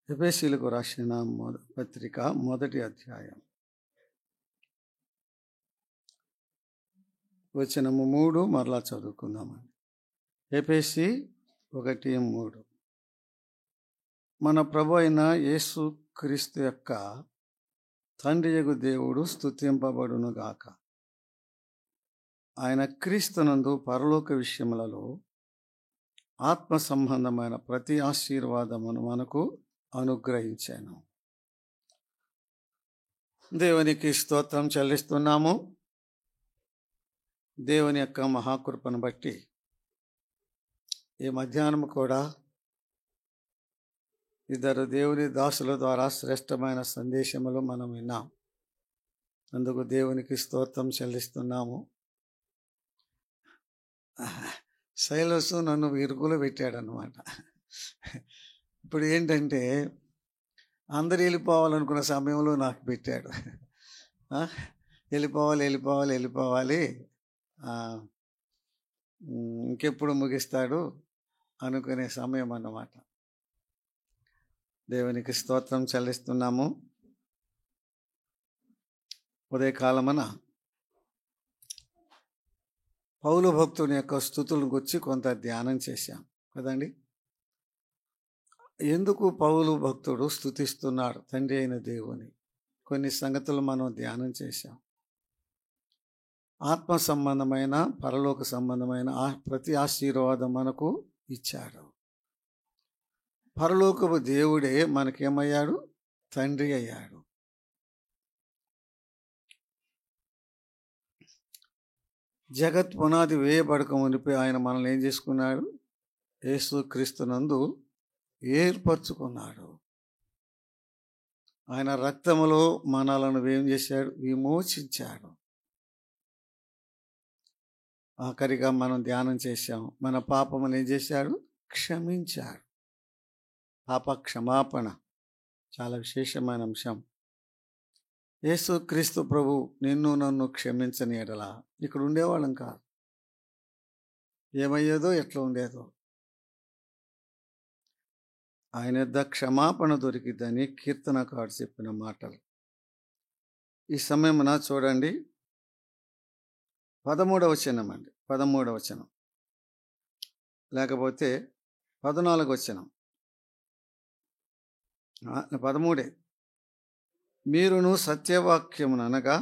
ఎఫెసీయులకు రాసిన పత్రిక మొదటి అధ్యాయం వచనము 3 మరలా చదువుకుందామండి. ఎఫెసీ 1:3. మన ప్రభు అయిన యేసు క్రీస్తు యొక్క తండ్రియగు దేవుడు స్తుతింపబడును గాక. ఆయన క్రీస్తునందు పరలోక విషయములలో ఆత్మ సంబంధమైన ప్రతి ఆశీర్వాదమును మనకు అనుగ్రహించాను. దేవునికి స్తోత్రం చెల్లిస్తున్నాము. దేవుని యొక్క మహాకృపను బట్టి ఈ మధ్యాహ్నం కూడా ఇద్దరు దేవుని దాసుల ద్వారా శ్రేష్టమైన సందేశములు మనం విన్నాం. అందుకు దేవునికి స్తోత్రం చెల్లిస్తున్నాము. శైలసు నన్ను ఇరుకులో పెట్టాడనమాట. ఇప్పుడు ఏంటంటే అందరు వెళ్ళిపోవాలనుకున్న సమయంలో నాకు పెట్టాడు. వెళ్ళిపోవాలి ఇంకెప్పుడు ముగిస్తాడు అనుకునే సమయం అన్నమాట. దేవునికి స్తోత్రం చెల్లిస్తున్నాము. ఉదయకాలమున పౌలు భక్తుని యొక్క స్తుతులను గురించి కొంత ధ్యానం చేశాం కదండి. ఎందుకు పౌలు భక్తుడు స్తుతిస్తున్నాడు తండ్రి అయిన దేవుని? కొన్ని సంగతులు మనం ధ్యానం చేశాం. ఆత్మ సంబంధమైన పరలోక సంబంధమైన ప్రతి ఆశీర్వాదం మనకు ఇచ్చాడు. పరలోకపు దేవుడే మనకేమయ్యాడు? తండ్రి అయ్యాడు. జగత్ పునాది వేయబడక మునిపే ఆయన మనల్ని ఏం చేసుకున్నాడు? యేసు క్రీస్తునందు ఏర్పరచుకున్నాడు. ఆయన రక్తములో మనలను ఏం చేశాడు? విమోచించాడు. ఆఖరిగా మనం ధ్యానం చేశాం. మన పాపములు ఏం చేశాడు? క్షమించాడు. పాప క్షమాపణ చాలా విశేషమైన అంశం. యేసు క్రీస్తు ప్రభు నిన్ను నన్ను క్షమించని ఎడల ఇక్కడ ఉండేవాళ్ళం కాదు. ఏమయ్యేదో ఎట్లా ఉండేదో. ఆయన యొద్ద క్షమాపణ దొరికిద్దని కీర్తనకారుడు చెప్పిన మాటలు. ఈ సమయమున చూడండి 13వ వచనం అండి. 13వ వచనం లేకపోతే 14వ వచనం. 13. మీరును సత్యవాక్యమును అనగా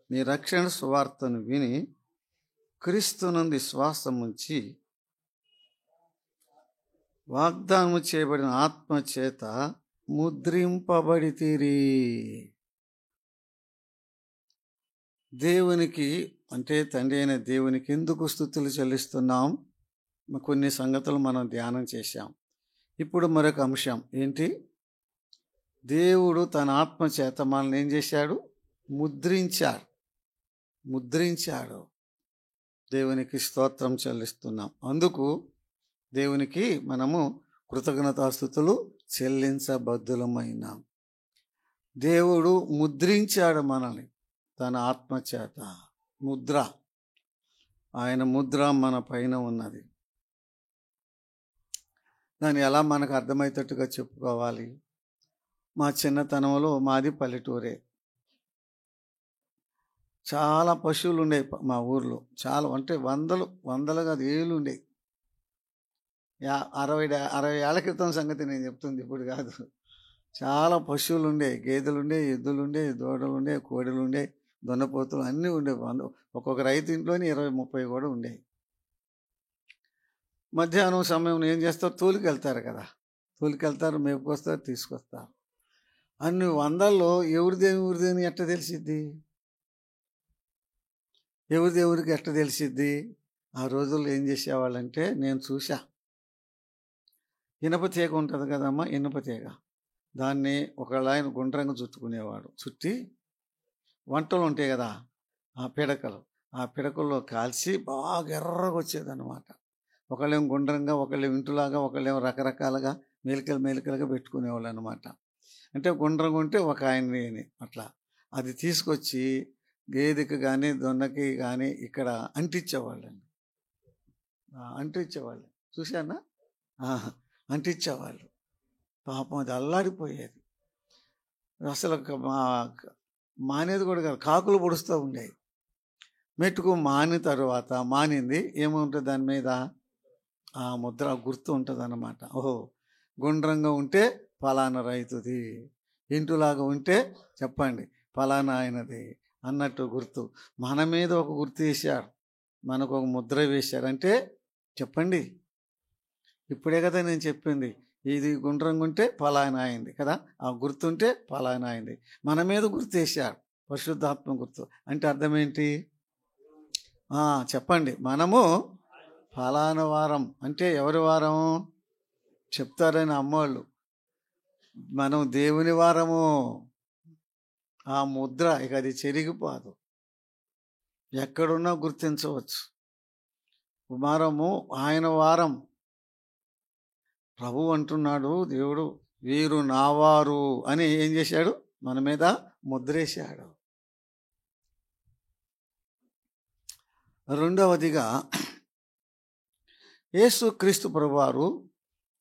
మీ రక్షణ సువార్తను విని క్రీస్తునందు విశ్వాసం ఉంచి వాగ్దానము చేయబడిన ఆత్మ చేత ముద్రింపబడితిరి. దేవునికి అంటే తండ్రి అయిన దేవునికి ఎందుకు స్తుతులు చెల్లిస్తున్నాం? కొన్ని సంగతులు మనం ధ్యానం చేశాం. ఇప్పుడు మరొక అంశం ఏంటి? దేవుడు తన ఆత్మ చేత మనల్ని ఏం చేశాడు? ముద్రించాడు. దేవునికి స్తోత్రం చెల్లిస్తున్నాం. అందుకు దేవునికి మనము కృతజ్ఞతాస్తుతులు చెల్లించబద్దులమైనాం. దేవుడు ముద్రించాడు మనల్ని తన ఆత్మ చేత. ముద్ర, ఆయన ముద్ర మన పైన ఉన్నది. దాన్ని ఎలా మనకు అర్థమయ్యేటట్టుగా చెప్పుకోవాలి? మా చిన్నతనంలో మాది పల్లెటూరే. చాలా పశువులు ఉండేవి మా ఊర్లో. చాలా అంటే వందలు కాదు, ఏళ్ళు ఉండేవి. 60 ఏళ్ల క్రితం సంగతి నేను చెప్తుంది, ఇప్పుడు కాదు. చాలా పశువులు ఉండే, గేదెలు ఉండే, ఎద్దులు ఉండే, దూడలు ఉండే, కోడలు ఉండే, దున్నపోతులు అన్నీ ఉండేవి. ఒక్కొక్క రైతు ఇంట్లోనే 20-30 కూడా ఉండేవి. మధ్యాహ్నం సమయం ఏం చేస్తారు? తోలుకెళ్తారు కదా. తోలుకెళ్తారు, మేపుకొస్తారు, తీసుకొస్తారు. అన్ని వందల్లో ఎవరిదేని ఎట్ట తెలిసిద్ది? ఎవరికి ఎట్ట తెలిసిద్ది? ఆ రోజుల్లో ఏం చేసేవాళ్ళంటే నేను చూసా. ఇనప తీగ ఉంటుంది కదమ్మా, ఇనప తీగ. దాన్ని ఒకళ్ళు ఆయన గుండ్రంగా చుట్టుకునేవాడు. చుట్టి వంటలు ఉంటాయి కదా, ఆ పిడకల్లో కాల్చి బాగా ఎర్రగా వచ్చేదన్నమాట. ఒకళ్ళేమో గుండ్రంగా, ఒకళ్ళేమో ఇంటులాగా, ఒకళ్ళేమో రకరకాలుగా మేలికలుగా పెట్టుకునేవాళ్ళు అనమాట. అంటే గుండ్రంగా ఉంటే ఒక ఆయన్ని అట్లా అది తీసుకొచ్చి గేదెకి కానీ దొన్నకి కానీ ఇక్కడ అంటించేవాళ్ళండి. చూశానా? అంటించేవాళ్ళు. పాపం అది అల్లాడిపోయేది. అసలు మానేది కూడా కాదు, కాకులు పొడుస్తూ ఉండేవి. మెట్టుకు మానిన తర్వాత మానింది ఏముంటుంది దాని మీద? ఆ ముద్ర గుర్తు ఉంటుంది అన్నమాట. ఓహో, గుండ్రంగా ఉంటే ఫలానా రైతుది, ఇంటులాగా ఉంటే చెప్పండి ఫలానా ఆయనది అన్నట్టు గుర్తు. మన మీద ఒక గుర్తు వేశారు, మనకు ఒక ముద్ర వేశారు. అంటే చెప్పండి, ఇప్పుడే కదా నేను చెప్పింది, ఇది గుండ్రంగా ఉంటే ఫలానా అయింది కదా, ఆ గుర్తుంటే ఫలానా అయింది. మన మీద గుర్తు వేశారు, పరిశుద్ధాత్మ గుర్తు. అంటే అర్థం ఏంటి? చెప్పండి, మనము ఫలానా వారం. అంటే ఎవరి వారం చెప్తారని అమ్మవాళ్ళు, మనం దేవుని వారము. ఆ ముద్ర ఇక అది చెరిగిపోదు, ఎక్కడున్నా గుర్తించవచ్చు. వారము ఆయన వారం. ప్రభు అంటున్నాడు దేవుడు, వీరు నావారు అని ఏం చేశాడు? మన మీద ముద్రేశాడు. రెండవదిగా యేసు క్రీస్తు ప్రభువారు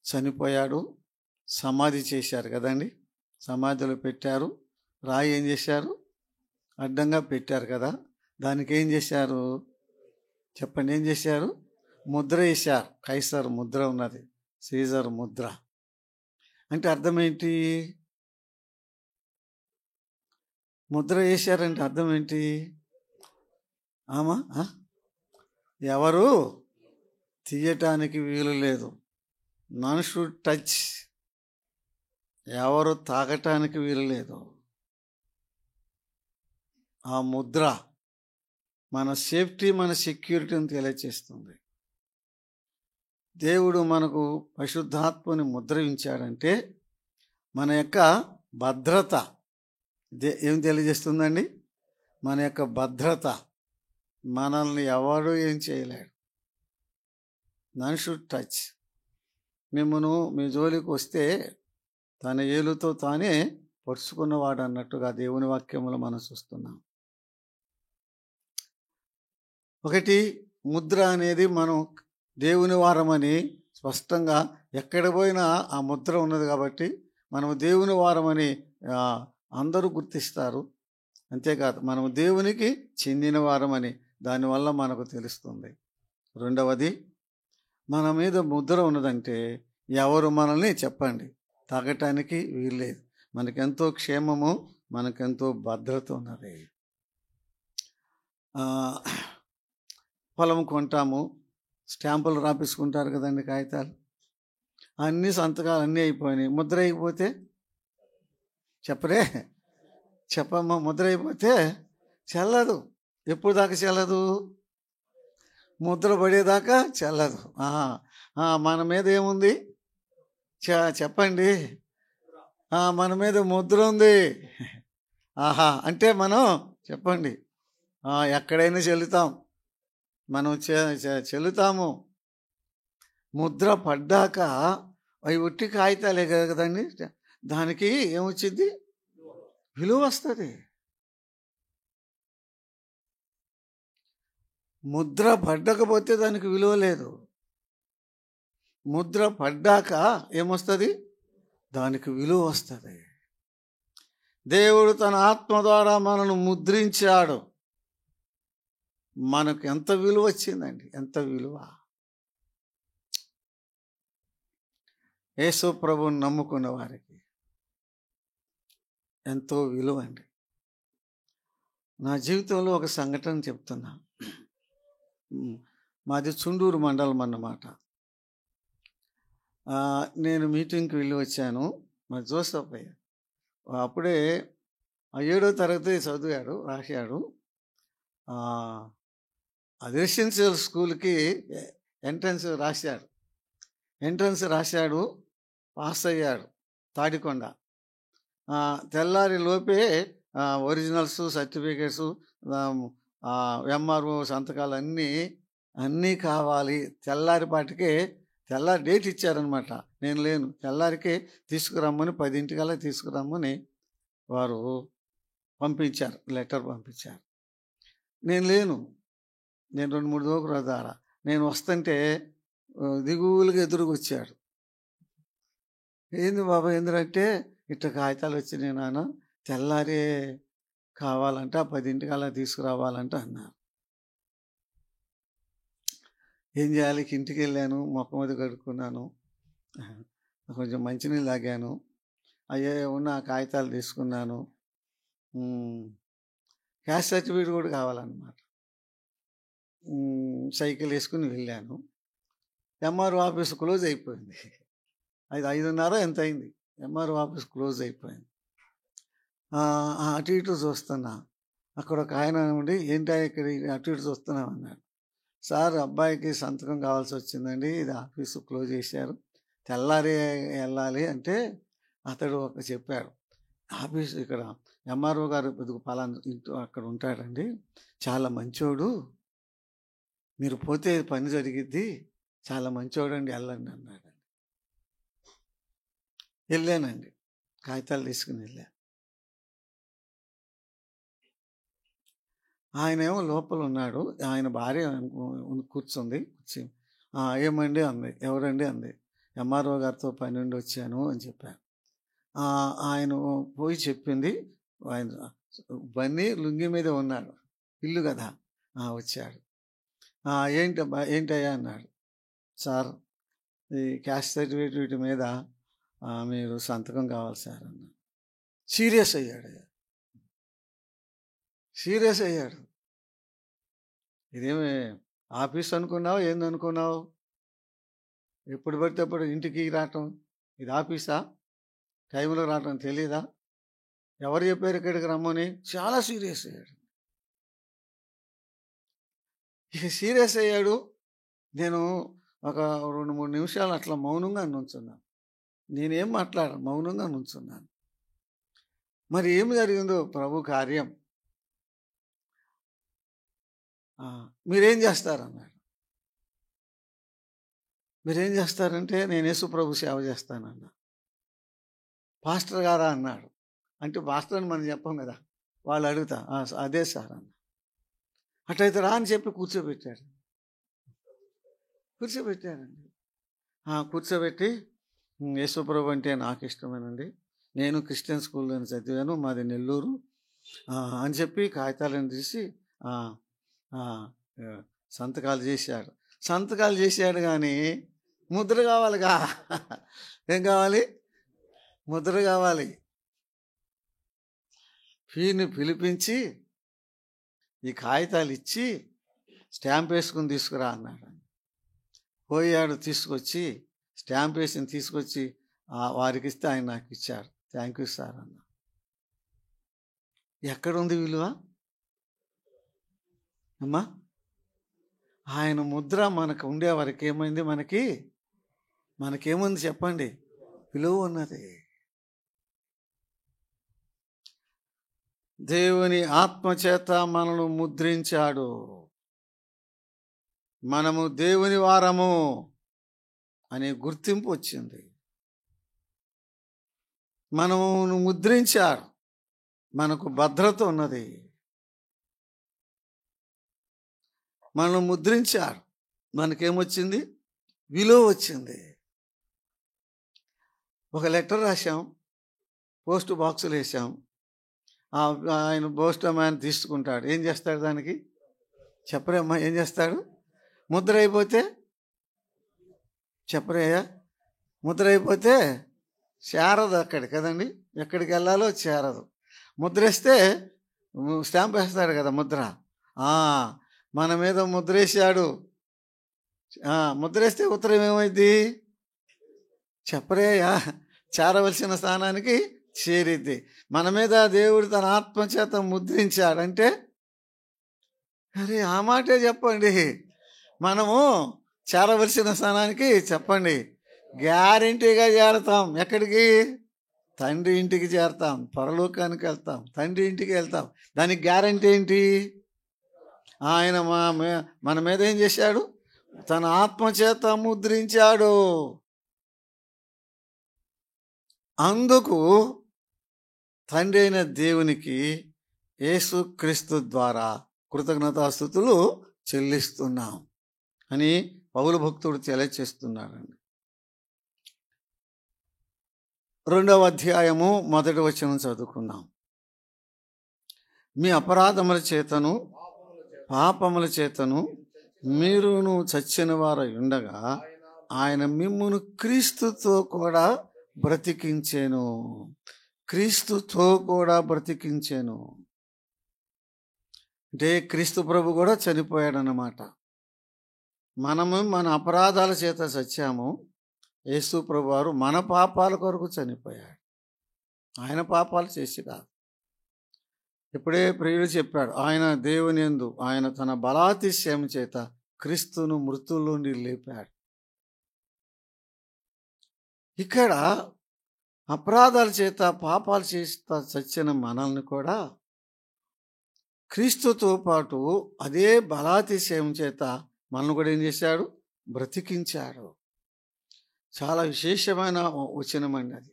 చనిపోయాడు, సమాధి చేశారు కదండి. సమాధిలో పెట్టారు, రాయి ఏం చేశారు? అడ్డంగా పెట్టారు కదా. దానికి ఏం చేశారు? చెప్పండి, ఏం చేశారు? ముద్ర వేశారు. కైసర్ ముద్ర ఉన్నది, సీజర్ ముద్ర. అంటే అర్థం ఏంటి? ముద్ర వేశారంటే అర్థం ఏంటి? ఎవరు తీయటానికి వీలు లేదు. నన్ షుడ్ టచ్, ఎవరు తాగటానికి వీలు లేదు. ఆ ముద్ర మన సేఫ్టీ, మన సెక్యూరిటీని తెలియచేస్తుంది. దేవుడు మనకు పరిశుద్ధాత్మని ముద్ర ఉంచాడంటే మన యొక్క భద్రత ఏం తెలియజేస్తుందండి? మన యొక్క భద్రత. మనల్ని ఎవడు ఏం చేయలేడు. నన్ షుడ్ టచ్. మిమ్మను మీ జోలికి వస్తే తన ఏలుతో తానే పరుచుకున్నవాడు అన్నట్టుగా దేవుని వాక్యములు మనం చూస్తున్నాం. ఒకటి, ముద్ర అనేది మనం దేవుని వారమని స్పష్టంగా ఎక్కడ పోయినా ఆ ముద్ర ఉన్నది కాబట్టి మనము దేవుని వారమని అందరూ గుర్తిస్తారు. అంతేకాదు, మనము దేవునికి చెందిన వారమని దానివల్ల మనకు తెలుస్తుంది. రెండవది, మన మీద ముద్ర ఉన్నదంటే ఎవరు మనల్ని చెప్పండి తాగటానికి వీల్లేదు. మనకెంతో క్షేమము, మనకెంతో భద్రత ఉన్నది. పొలం కొంటాము, స్టాంపులు రాపించుకుంటారు కదండి, కాగితాలు అన్ని సంతకాలు అన్నీ అయిపోయినాయి. ముద్ర అయిపోతే చెప్పరే, చెప్పమ్మా, ముద్ర అయిపోతే చెల్లదు. ఎప్పుడు దాకా చెల్లదు? ముద్ర పడేదాకా చెల్లదు. మన మీద ఏముంది చెప్పండి? మన మీద ముద్ర ఉంది. అంటే మనం చెప్పండి ఎక్కడైనా చెల్లుతాం, మనం చెల్లుతాము. ముద్ర పడ్డాక అవి ఒట్టి కాగితాలే కదండి, దానికి ఏమొచ్చింది? విలువ వస్తుంది. ముద్ర పడ్డకపోతే దానికి విలువ లేదు. ముద్ర పడ్డాక ఏమొస్తుంది? దానికి విలువ వస్తుంది. దేవుడు తన ఆత్మ ద్వారా మనను ముద్రించాడు. మనకు ఎంత విలువ వచ్చిందండి, ఎంత విలువ! యేసు ప్రభువుని నమ్ముకున్న వారికి ఎంతో విలువ అండి. నా జీవితంలో ఒక సంఘటన చెప్తున్నా. మాది చుండూరు మండలం అన్నమాట. నేను మీటింగ్కి వెళ్ళి వచ్చాను. మా జోసఫ్ అయ్య అప్పుడే 7వ తరగతి చదివాడు, రాశాడు. అది రెసిడెన్షియల్ స్కూల్కి ఎంట్రన్స్ రాశాడు. పాస్ అయ్యాడు తాడికొండ. తెల్లారి లోపే ఒరిజినల్స్, సర్టిఫికేట్స్, ఎంఆర్ఓ సంతకాలు అన్నీ కావాలి. తెల్లారి డేట్ ఇచ్చారనమాట. నేను లేను. తెల్లారికే తీసుకురమ్మని 10 తీసుకురమ్మని వారు పంపించారు, లెటర్ పంపించారు. నేను లేను. నేను 2-3 దోకుల ద్వారా నేను వస్తుంటే దిగులుగా ఎదురుకొచ్చాడు. ఏంది బాబా ఏందంటే ఇట్లా కాగితాలు వచ్చినాయి నాన్న, తెల్లారే కావాలంట, 10ంటికి అలా తీసుకురావాలంట అన్నారు. ఏం చేయాలి? ఇంటికి వెళ్ళాను, మొఖం అది కడుక్కున్నాను, కొంచెం మంచినీళ్ళు తాగాను, అయ్యే ఉన్న కాగితాలు తీసుకున్నాను. క్యాస్ట్ సర్టిఫికేట్ కూడా కావాలన్నమాట. సైకిల్ వేసుకుని వెళ్ళాను. ఎంఆర్ఓ ఆఫీస్ క్లోజ్ అయిపోయింది. 5:30 ఎంత అయింది. ఎంఆర్ఓ ఆఫీస్ క్లోజ్ అయిపోయింది. అటు ఇటు చూస్తున్నా. అక్కడ ఒక ఆయన ఉండి, ఏంటో ఇక్కడ అటు ఇటు చూస్తున్నాం అన్నాడు. సార్, అబ్బాయికి సంతకం కావాల్సి వచ్చిందండి, ఇది ఆఫీసు క్లోజ్ చేశారు, తెల్లారి వెళ్ళాలి అంటే అతడు ఒక చెప్పాడు, ఆఫీసు ఇక్కడ ఎంఆర్ఓ గారు పలానా ఇంట్లో అక్కడ ఉంటాడండి, చాలా మంచోడు, మీరు పోతే పని జరిగిద్ది, చాలా మంచోడండి, వెళ్ళండి అన్నాడండి. వెళ్ళానండి, కాగితాలు తీసుకుని వెళ్ళా. ఆయన ఏమో లోపల ఉన్నాడు, ఆయన భార్య కూర్చుంది. ఏమండి అంది. ఎవరండి అంది. ఎంఆర్ఓ గారితో పని నుండి వచ్చాను అని చెప్పాను. ఆయన పోయి చెప్పింది. ఆయన బన్నీ లుంగి మీద ఉన్నాడు, ఇల్లు కదా. వచ్చాడు. ఏంటయ్యా అన్నాడు. సార్, ఈ క్యాస్ట్ సర్టిఫికేట్ మీద మీరు సంతకం కావాలి సార్ అన్నాడు. సీరియస్ అయ్యాడు. ఇదేమి ఆఫీస్ అనుకున్నావు, ఏందనుకున్నావు? ఎప్పుడు పడితే అప్పుడు ఇంటికి రావటం, ఇది ఆఫీసా? టైంలో రావటం తెలీదా? ఎవరు చెప్పారు ఇక్కడికి రమ్మని? చాలా సీరియస్ అయ్యాడు. ఇక సీరియస్ అయ్యాడు. నేను ఒక 2-3 నిమిషాలు అట్లా మౌనంగా నుంచున్నాను. నేనేం మాట్లాడను, మౌనంగా నుంచున్నాను. మరి ఏం జరిగిందో ప్రభు కార్యం. మీరేం చేస్తారన్నాడు. మీరేం చేస్తారంటే, నేను యేసు ప్రభు సేవ చేస్తానన్నా. పాస్టర్ గారా అన్నాడు. అంటే పాస్టర్ అని మనం చెప్పం కదా, వాళ్ళు అడుగుతా, అదే సార్ అన్న. అట్లయితే రా అని చెప్పి కూర్చోబెట్టాడండి. కూర్చోబెట్టి, యేసు ప్రభు అంటే నాకు ఇష్టమేనండి, నేను క్రిస్టియన్ స్కూల్లో చదివాను, మాది నెల్లూరు అని చెప్పి కాగితాలను తీసి సంతకాలు చేశాడు. కానీ ముద్ర కావాలిగా. ఏం కావాలి? ముద్ర కావాలి. ఫీని పిలిపించి ఈ కాగితాలు ఇచ్చి స్టాంప్ వేసుకుని తీసుకురా అన్నాడు. పోయాడు, తీసుకొచ్చి స్టాంప్ వేసి తీసుకొచ్చి వారికి ఇస్తే ఆయన నాకు ఇచ్చారు. థ్యాంక్ యూ సార్ అన్న. ఎక్కడుంది విలువ అమ్మా? ఆయన ముద్ర మనకు ఉండే వరకు ఏమైంది? మనకేముంది చెప్పండి? విలువ ఉన్నది. దేవుని ఆత్మచేత మనను ముద్రించాడు. మనము దేవుని వారము అనే గుర్తింపు వచ్చింది. మనము ముద్రించాడు, మనకు భద్రత ఉన్నది. మనం ముద్రించాడు, మనకేమొచ్చింది? విలువ వచ్చింది. ఒక లెటర్ రాశాం, పోస్ట్ బాక్సులు వేసాం. ఆయన పోస్ట్ మ్యాన్ తీసుకుంటాడు. ఏం చేస్తాడు దానికి? చెప్పరేమ్మా, ఏం చేస్తాడు? ముద్ర అయిపోతే చెప్పరేయ్యా, ముద్ర అయిపోతే చేరదు అక్కడికి కదండి, ఎక్కడికి వెళ్ళాలో చేరదు. ముద్ర వేస్తే స్టాంప్ వేస్తాడు కదా ముద్ర. మన మీద ముద్ర వేసాడు. ముద్ర వేస్తే ఉత్తరం ఏమైంది? చెప్పరేయ్యా, చేరవలసిన స్థానానికి చేరిద్ది. మన మీద దేవుడు తన ఆత్మచేత ముద్రించాడంటే, అరే ఆ మాటే చెప్పండి. మనము చేరవలసిన స్థానానికి చెప్పండి, గ్యారెంటీగా చేరతాం. ఎక్కడికి? తండ్రి ఇంటికి చేరతాం, పరలోకానికి వెళ్తాం, తండ్రి ఇంటికి వెళ్తాం. దానికి గ్యారెంటీ ఏంటి? ఆయన మన మీద ఏం చేశాడు? తన ఆత్మచేత ముద్రించాడు. అందుకు తండ్రి అయిన దేవునికి యేసుక్రీస్తు ద్వారా కృతజ్ఞతాస్తుతులు చెల్లిస్తున్నాం అని పౌలు భక్తుడు తెలియచేస్తున్నాడండి. 2వ అధ్యాయము 1వ వచనం చదువుకుందాం. మీ అపరాధముల చేతను పాపముల చేతను మీరును చచ్చిన వారై ఉండగా ఆయన మిమ్మును క్రీస్తుతో కూడా బ్రతికించెను. క్రీస్తుతో కూడా బ్రతికించెను అంటే క్రీస్తు ప్రభు కూడా చనిపోయాడన్నమాట. మనము మన అపరాధాల చేత చచ్చాము. యేసు ప్రభు వారు మన పాపాల కొరకు చనిపోయాడు. ఆయన పాపాలు చేసి కాదు. ఇప్పుడే ప్రియుడు చెప్పాడు, ఆయన దేవుని యందు ఆయన తన బలాతిశయం చేత క్రీస్తును మృతుల నుండి లేపాడు. ఇక్కడ అపరాధాల చేత పాపాలు చేస్తా చచ్చిన మనల్ని కూడా క్రీస్తుతో పాటు అదే బలాతిశయం చేత మనల్ని కూడా ఏం చేశాడు? బ్రతికించాడు. చాలా విశేషమైన వచనం అండి అది.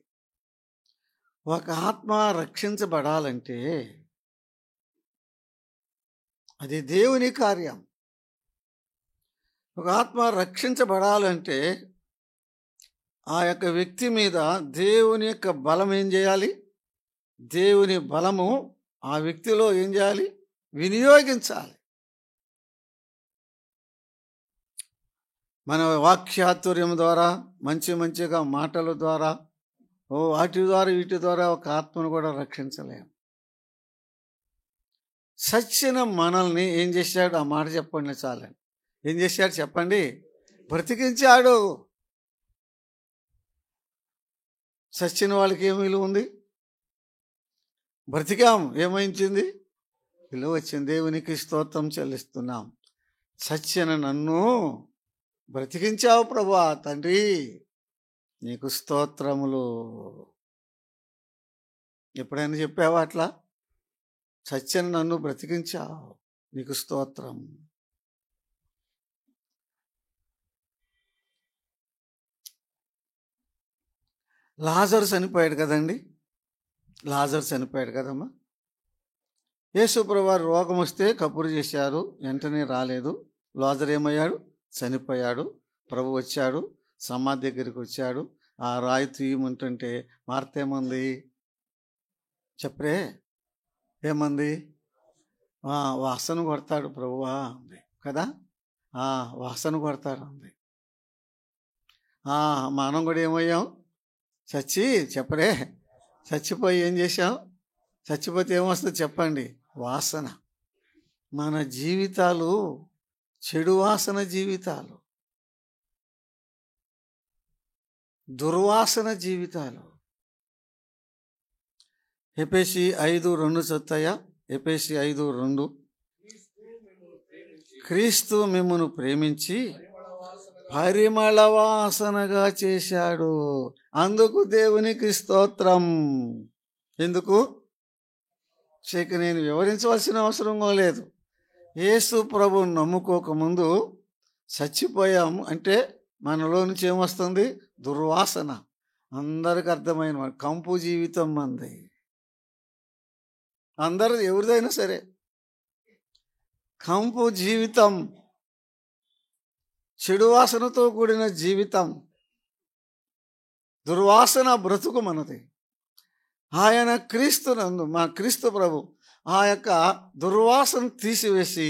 ఒక ఆత్మ రక్షించబడాలంటే అది దేవుని కార్యం. ఒక ఆత్మ రక్షించబడాలంటే ఆ యొక్క వ్యక్తి మీద దేవుని యొక్క బలం ఏం చేయాలి? దేవుని బలము ఆ వ్యక్తిలో ఏం చేయాలి? వినియోగించాలి. మన వాక్యాతుర్యం ద్వారా మంచిగా మాటల ద్వారా వాటి ద్వారా వీటి ద్వారా ఒక ఆత్మను కూడా రక్షించలేము. సచ్చిన మనల్ని ఏం చేశాడు? ఆ మాట చెప్పండి చాలండి. ఏం చేశాడు చెప్పండి? బ్రతికించాడు. సచ్చిన వాళ్ళకి ఏం విలువ ఉంది? బ్రతికాం, ఏమైంది? విలువ వచ్చింది. దేవునికి స్తోత్రం చెల్లిస్తున్నాం. సచ్చిన నన్ను బ్రతికించావు ప్రభువా, తండ్రి నీకు స్తోత్రములు. ఎప్పుడైనా చెప్పావా అట్లా? సచ్చిన నన్ను బ్రతికించావు, నీకు స్తోత్రం. లాజరు చనిపోయాడు కదండి. లాజరు చనిపోయాడు కదమ్మా. యేసు ప్రభువారు రోగం వస్తే కబురు చేశారు, వెంటనే రాలేదు. లాజరు ఏమయ్యాడు? చనిపోయాడు. ప్రభు వచ్చాడు, సమాధి దగ్గరికి వచ్చాడు. ఆ రాయి తీయమంటుంటే మార్త ఏమంది? చెప్పరే ఏమంది? వాసన కొడతాడు ప్రభువా అంది కదా. వాసన కొడతాడు అంది. మనం కూడా ఏమయ్యాం? చెప్పరే చచ్చిపోయి ఏం చేశాం? చచ్చిపోతే ఏమొస్తుంది చెప్పండి? వాసన. మన జీవితాలు చెడు వాసన జీవితాలు, దుర్వాసన జీవితాలు. ఎఫెసీ 5:2 చదువుతాయా? ఎఫెసీ 5:2. క్రీస్తు మిమ్మును ప్రేమించి పరిమళ వాసనగా చేశాడు, అందుకు దేవునికి స్తోత్రం. ఎందుకు? నేను వివరించవలసిన అవసరం లేదు. యేసు ప్రభువును నమ్ముకోకముందు చచ్చిపోయాము అంటే మనలో నుంచి ఏమొస్తుంది? దుర్వాసన. అందరికి అర్థమైన కంపు జీవితం మంది. అందరు ఎవరిదైనా సరే కంపు జీవితం, చెడు వాసనతో కూడిన జీవితం, దుర్వాసన బ్రతుకు మనది. ఆయన క్రీస్తునందు మా క్రీస్తు ప్రభు ఆ యొక్క దుర్వాసన తీసివేసి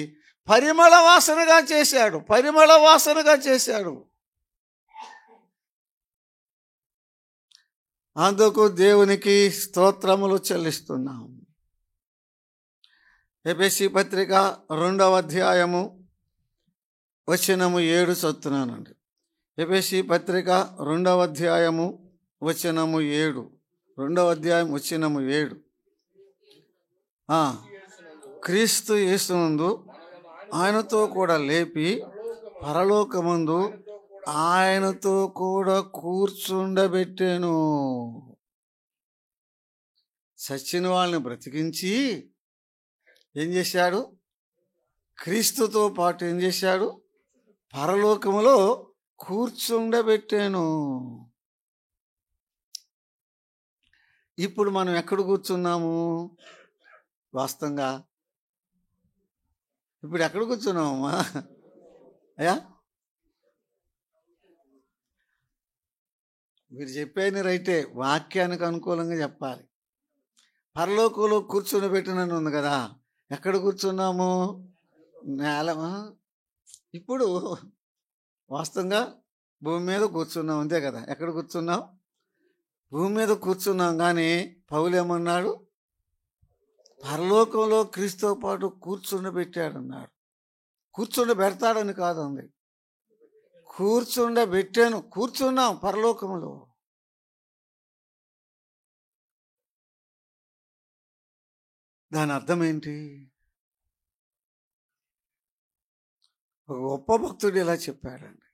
పరిమళ వాసనగా చేశాడు. పరిమళ వాసనగా చేశాడు. అందుకు దేవునికి స్తోత్రములు చెల్లిస్తున్నాం. ఎఫెసీ పత్రిక 2వ అధ్యాయము వచనము 7 చదువుతున్నానండి. ఎఫెసీ పత్రిక 2వ అధ్యాయము వచనము 7. 2వ అధ్యాయం వచనము 7. క్రీస్తు యేసునందు ఆయనతో కూడా లేపి పరలోకమందు ఆయనతో కూడా కూర్చుండబెట్టెను. చచ్చిన వాళ్ళని బ్రతికించి ఏం చేశాడు? క్రీస్తుతో పాటు ఏం చేశాడు? పరలోకములో కూర్చుండబెట్టాను. ఇప్పుడు మనం ఎక్కడ కూర్చున్నాము? వాస్తవంగా ఇప్పుడు ఎక్కడ కూర్చున్నామమ్మా? అయ్యా మీరు చెప్పేది రైటే, వాక్యానికి అనుకూలంగా చెప్పాలి. పరలోకంలో కూర్చొని పెట్టినని ఉంది కదా, ఎక్కడ కూర్చున్నాము? నేల. ఇప్పుడు వాస్తవంగా భూమి మీద కూర్చున్నాం, అంతే కదా. ఎక్కడ కూర్చున్నాం? భూమి మీద కూర్చున్నాం. కానీ పౌలు ఏమన్నాడు? పరలోకంలో క్రీస్తుతో పాటు కూర్చుండబెట్టాడన్నాడు. కూర్చుండబెడతాడని కాదండి, కూర్చుండబెట్టాను. కూర్చున్నాం పరలోకంలో. దాని అర్థం ఏంటి? ఒక గొప్ప భక్తుడు ఇలా చెప్పాడండి.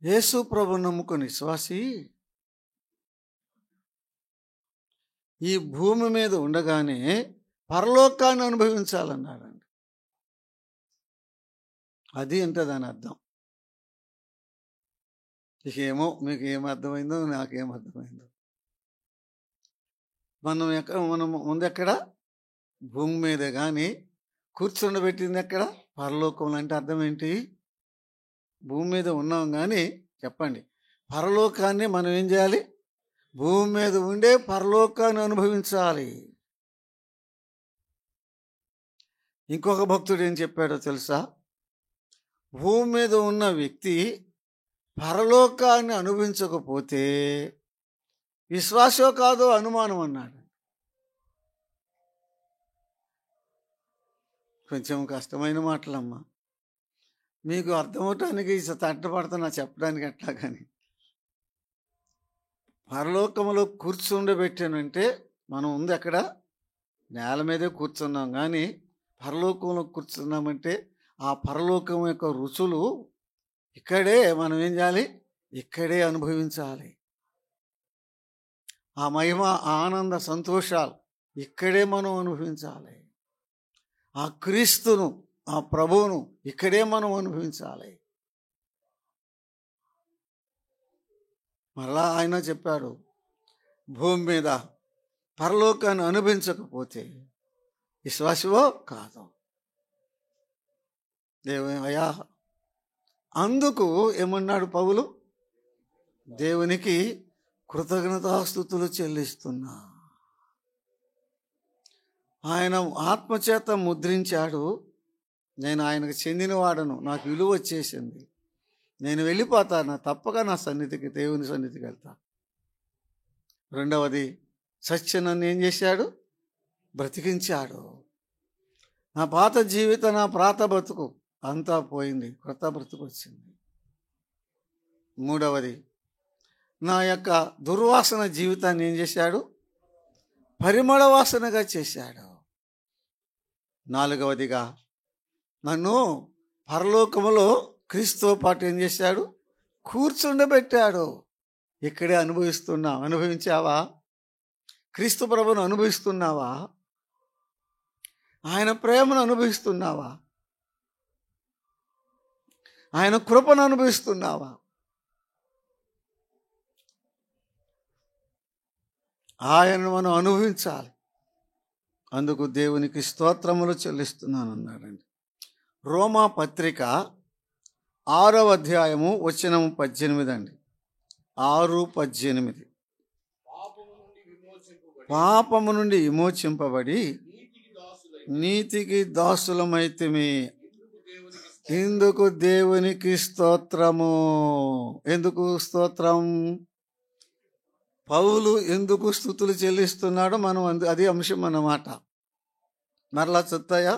యేసు ప్రభు నమ్ముకుని విశ్వాసి ఈ భూమి మీద ఉండగానే పరలోకాన్ని అనుభవించాలన్నాడండి. అది అంటే దాని అర్థం. ఇకేమో మీకు ఏమర్థమైందో నాకేం అర్థమైందో. మనం ముందెక్కడ? భూమి మీద. కానీ కూర్చుండబెట్టింది ఎక్కడ? పరలోకంలో. అంటే అర్థం ఏంటి? భూమి మీద ఉన్నాం కానీ చెప్పండి, పరలోకాన్ని మనం ఏం చేయాలి? భూమి మీద ఉండే పరలోకాన్ని అనుభవించాలి. ఇంకొక భక్తుడు ఏం చెప్పాడో తెలుసా? భూమి మీద ఉన్న వ్యక్తి పరలోకాన్ని అనుభవించకపోతే విశ్వాసో కాదో అనుమానం అన్నాడు. కొంచెం కష్టమైన మాటలమ్మా, మీకు అర్థమవటానికి తట్టపడుతున్నా చెప్పడానికి ఎట్లా. కానీ పరలోకంలో కూర్చుండబెట్టానంటే మనం ఉంది అక్కడ నేల మీదే కూర్చున్నాం. కానీ పరలోకంలో కూర్చున్నామంటే ఆ పరలోకం యొక్క రుచులు ఇక్కడే మనం ఏం చేయాలి? ఇక్కడే అనుభవించాలి. ఆ మహిమ, ఆనంద, సంతోషాలు ఇక్కడే మనం అనుభవించాలి. ఆ క్రీస్తును, ఆ ప్రభువును ఇక్కడే మనం అనుభవించాలి. మళ్ళా ఆయన చెప్పాడు, భూమి మీద పరలోకాన్ని అనుభవించకపోతే విశ్వాసవో కాదు. అయ్యా, అందుకు ఏమన్నాడు పౌలు? దేవునికి కృతజ్ఞతాస్తుతులు చెల్లిస్తున్నా. ఆయన ఆత్మచేత ముద్రించాడు. నేను ఆయనకు చెందినవాడను, నాకు విలువ వచ్చేసింది, నేను వెళ్ళిపోతాను, తప్పక నా సన్నిధికి, దేవుని సన్నిధికి వెళ్తా. రెండవది, సత్య నన్ను ఏం చేశాడు? బ్రతికించాడు. నా పాత జీవితం, నా ప్రాత బ్రతుకు అంతా పోయింది, కొత్త బ్రతుకు వచ్చింది. మూడవది, నా యొక్క దుర్వాసన జీవితాన్ని ఏం చేశాడు? పరిమళ వాసనగా చేశాడు. నాలుగవదిగా, నన్ను పరలోకములో క్రీస్తుతో పాటు ఏం చేశాడు? కూర్చుండబెట్టాడు. ఇక్కడే అనుభవిస్తున్నావు. అనుభవించావా? క్రీస్తు ప్రభువును అనుభవిస్తున్నావా? ఆయన ప్రేమను అనుభవిస్తున్నావా? ఆయన కృపను అనుభవిస్తున్నావా? ఆయనను మనం అనుభవించాలి. అందుకు దేవునికి స్తోత్రములు చెల్లిస్తున్నాను అన్నాడండి. రోమా పత్రిక 6వ అధ్యాయము వచనము 18 అండి. 6:18. పాపము నుండి విమోచింపబడి నీతికి దాసులమైతిమి. ఇందుకు దేవునికి స్తోత్రము. ఎందుకు స్తోత్రం? పౌలు ఎందుకు స్తుతులు చెల్లిస్తున్నాడో మనం అది అంశం అన్నమాట. మరలా చెప్తాయా?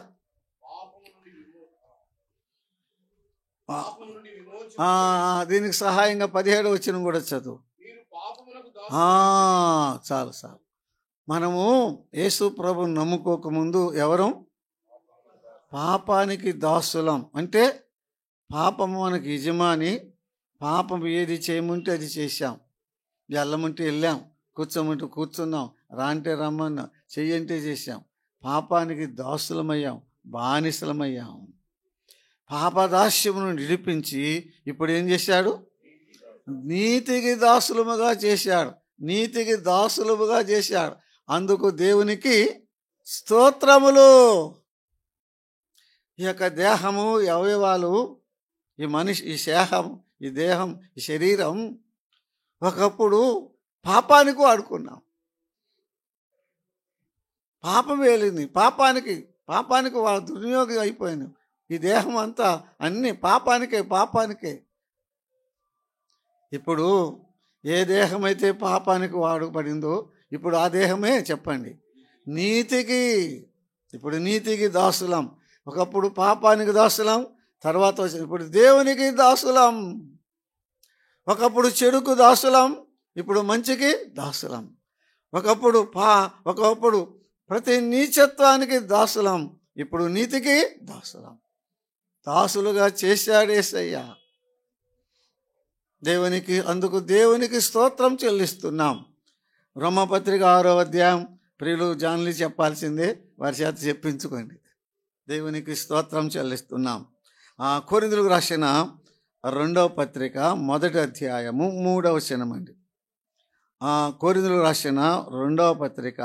దీనికి సహాయంగా 17వ వచనం కూడా చదువు. చాలు. మనము యేసు ప్రభువును నమ్ముకోకముందు ఎవరం? పాపానికి దాసులం. అంటే పాపము మనకి యజమాని. పాపం ఏది చేయమంటే అది చేశాం, వెళ్ళమంటే వెళ్ళాం, కూర్చోమంటే కూర్చున్నాం, రాంటే రమ్మన్నాం, చెయ్యంటే చేశాం. పాపానికి దాసులమయ్యాం, బానిసలమయ్యాం. పాపదాస్యమును విడిపించి ఇప్పుడు ఏం చేశాడు? నీతికి దాసులముగా చేశాడు. నీతికి దాసులముగా చేశాడు. అందుకు దేవునికి స్తోత్రములు. ఈ యొక్క దేహము, అవయవాలు ఈ మనిషి, ఈ దేహం, ఈ శరీరం ఒకప్పుడు పాపానికి వాడుకున్నాం. పాపం వేలింది, పాపానికి దుర్వినియోగం అయిపోయింది. ఈ దేహం అంతా అన్ని పాపానికే. ఇప్పుడు ఏ దేహం అయితే పాపానికి వాడబడిందో ఇప్పుడు ఆ దేహమే చెప్పండి నీతికి. ఇప్పుడు నీతికి దాసులం. ఒకప్పుడు పాపానికి దాసులం, తర్వాత ఇప్పుడు దేవునికి దాసులం. ఒకప్పుడు చెడుకు దాసులం, ఇప్పుడు మంచికి దాసులం. ఒకప్పుడు ప్రతి నీచత్వానికి దాసులం, ఇప్పుడు నీతికి దాసులం. దాసులుగా చేశాడు యేసయ్య. అందుకు దేవునికి స్తోత్రం చెల్లిస్తున్నాం. రోమపత్రిక 6వ అధ్యాయం ప్రియులు జాన్లీ చెప్పాల్సిందే, వారి చేత చెప్పించుకోండి. దేవునికి స్తోత్రం చెల్లిస్తున్నాం. కొరింథీయులకు రాసిన 2వ పత్రిక 1వ అధ్యాయము 3వ వచనం అండి. కొరింథీయులకు రాసిన 2వ పత్రిక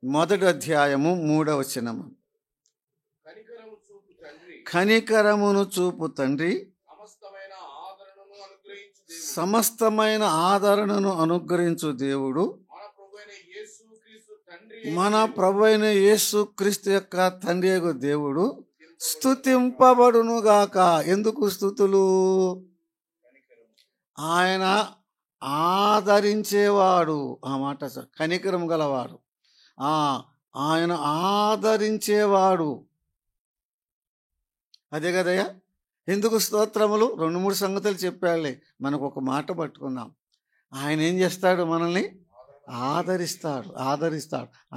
1వ అధ్యాయము 3వ వచనం. కనికరమును చూపు తండ్రి, సమస్తమైన ఆదరణను అనుగ్రహించు దేవుడు, మన ప్రభువైన యేసుక్రీస్తు యొక్క తండ్రి యొక్క దేవుడు స్తుతింపబడునుగాక. ఎందుకు స్తుతులు? ఆయన ఆదరించేవాడు. ఆ మాట కనికరం గలవాడు, ఆయన ఆదరించేవాడు. అదే కదయ్యా. ఎందుకు స్తోత్రములు? 2-3 సంగతులు చెప్పాడులే, మనకు ఒక మాట పట్టుకుందాం. ఆయన ఏం చేస్తాడు? మనల్ని ఆదరిస్తాడు.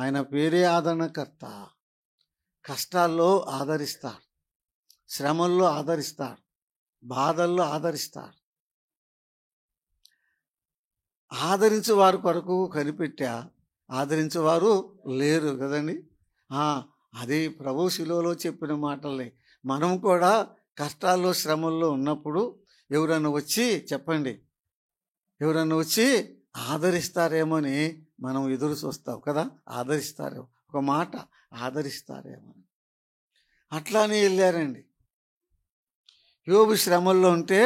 ఆయన పేరే ఆదరణకర్త. కష్టాల్లో ఆదరిస్తాడు, శ్రమల్లో ఆదరిస్తాడు, బాధల్లో ఆదరిస్తాడు. ఆదరించేవారు కొరకు కనిపెట్టా, ఆదరించేవారు లేరు కదండి. అది ప్రభు శిలువలో చెప్పిన మాటలే. మనం కూడా కష్టాల్లో శ్రమల్లో ఉన్నప్పుడు ఎవరన్నా వచ్చి ఆదరిస్తారేమోని మనం ఎదురు చూస్తాం కదా. ఆదరిస్తారేమో, ఒక మాట ఆదరిస్తారేమో. అట్లానే వెళ్ళారండి. యోబు శ్రమల్లో ఉంటే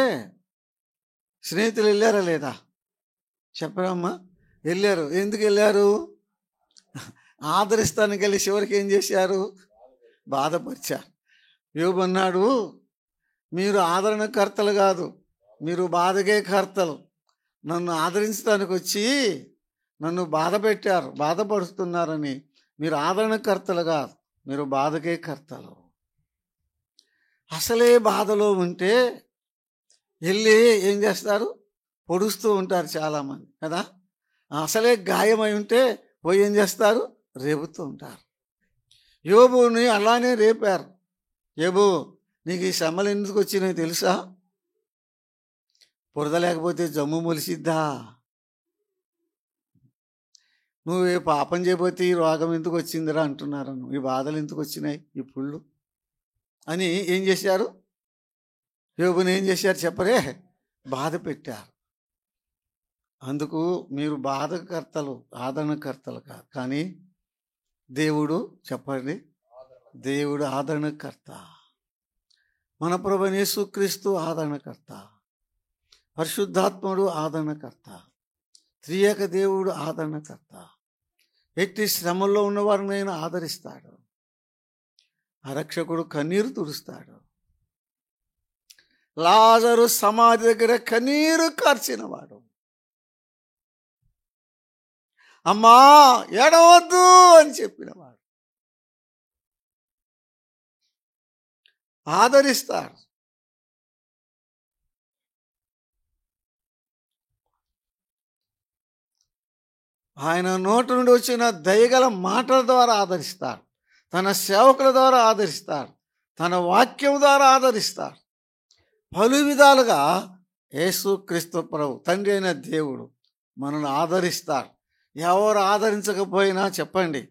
స్నేహితులు వెళ్ళారా లేదా? చెప్పరమ్మా. వెళ్ళారు. ఎందుకు వెళ్ళారు? ఆదరిస్తానికి వెళ్ళి చివరికి ఏం చేశారు? బాధపరిచారు. యోబు అన్నాడు, మీరు ఆదరణకర్తలు కాదు, మీరు బాధకే కర్తలు. నన్ను ఆదరించడానికి వచ్చి నన్ను బాధపడుతున్నారని మీరు ఆదరణకర్తలు కాదు, మీరు బాధకే కర్తలు. అసలే బాధలో ఉంటే వెళ్ళి ఏం చేస్తారు? పొడుస్తూ ఉంటారు చాలామంది కదా. అసలే గాయమై ఉంటే పోయి ఏం చేస్తారు? రేపుతూ ఉంటారు. యోబుని అలానే రేపారు. యోబు, నీకు ఈ శ్రమలు ఎందుకు వచ్చినాయి తెలుసా? బురద లేకపోతే జమ్ము మొలిసిద్దా? నువ్వు ఏ పాపం చేయబోతే ఈ రోగం ఎందుకు వచ్చిందిరా అంటున్నారు, ఈ బాధలు ఎందుకు వచ్చినాయి, ఈ పుళ్ళు అని ఏం చేశారు? యోబుని ఏం చేశారు చెప్పరే? బాధ పెట్టారు. అందుకు మీరు బాధకర్తలు, ఆదరణకర్తలు కాదు. కానీ దేవుడు చెప్పండి, దేవుడు ఆదరణకర్త. మన ప్రభువైన యేసుక్రీస్తు ఆదరణకర్త, పరిశుద్ధాత్ముడు ఆదరణకర్త, త్రియేక దేవుడు ఆదరణకర్త. ఎట్టి శ్రమల్లో ఉన్నవారిని ఆయన ఆదరిస్తాడు. రక్షకుడు కన్నీరు తుడుస్తాడు. లాజరు సమాధి దగ్గర కన్నీరు కార్చినవాడు. అమ్మా ఏడవద్దు అని చెప్పినవాడు. ఆదరిస్తాడు. ఆయన నోటి నుండి వచ్చిన దయగల మాటల ద్వారా ఆదరిస్తాడు, తన సేవకుల ద్వారా ఆదరిస్తాడు, తన వాక్యం ద్వారా ఆదరిస్తాడు. పలు విధాలుగా యేసుక్రీస్తు ప్రభు తండ్రి అయిన దేవుడు మనల్ని ఆదరిస్తాడు. ఎవరు ఆదరించకపోయినా చెప్పండి,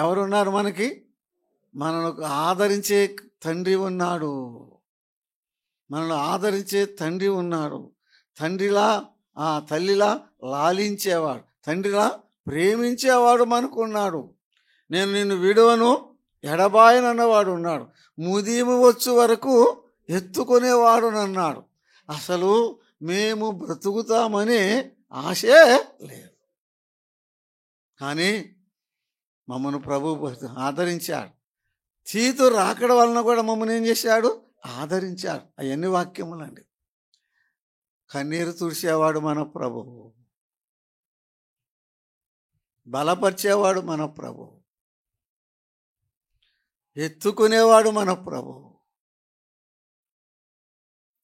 ఎవరున్నారు మనకి? మనకు ఆదరించే తండ్రి ఉన్నాడు. మనల్ని ఆదరించే తండ్రి ఉన్నాడు. తండ్రిలా తల్లిలా లాలించేవాడు, తండ్రిలా ప్రేమించేవాడు మనకున్నాడు. నేను నిన్ను విడువను ఎడబాయనన్నవాడు ఉన్నాడు. ముదిము వచ్చు వరకు ఎత్తుకునేవాడునన్నాడు. అసలు మేము బ్రతుకుతామనే ఆశే లేదు. కానీ మమ్మల్ని ప్రభు ఆదరించాడు. తీతు రాకడ వలన కూడా మమ్మల్ని ఏం చేశాడు? ఆదరించాడు. అవన్నీ వాక్యములండి. కన్నీరు తుడిచేవాడు మన ప్రభువు, బలపరిచేవాడు మన ప్రభువు, ఎత్తుకునేవాడు మన ప్రభువు,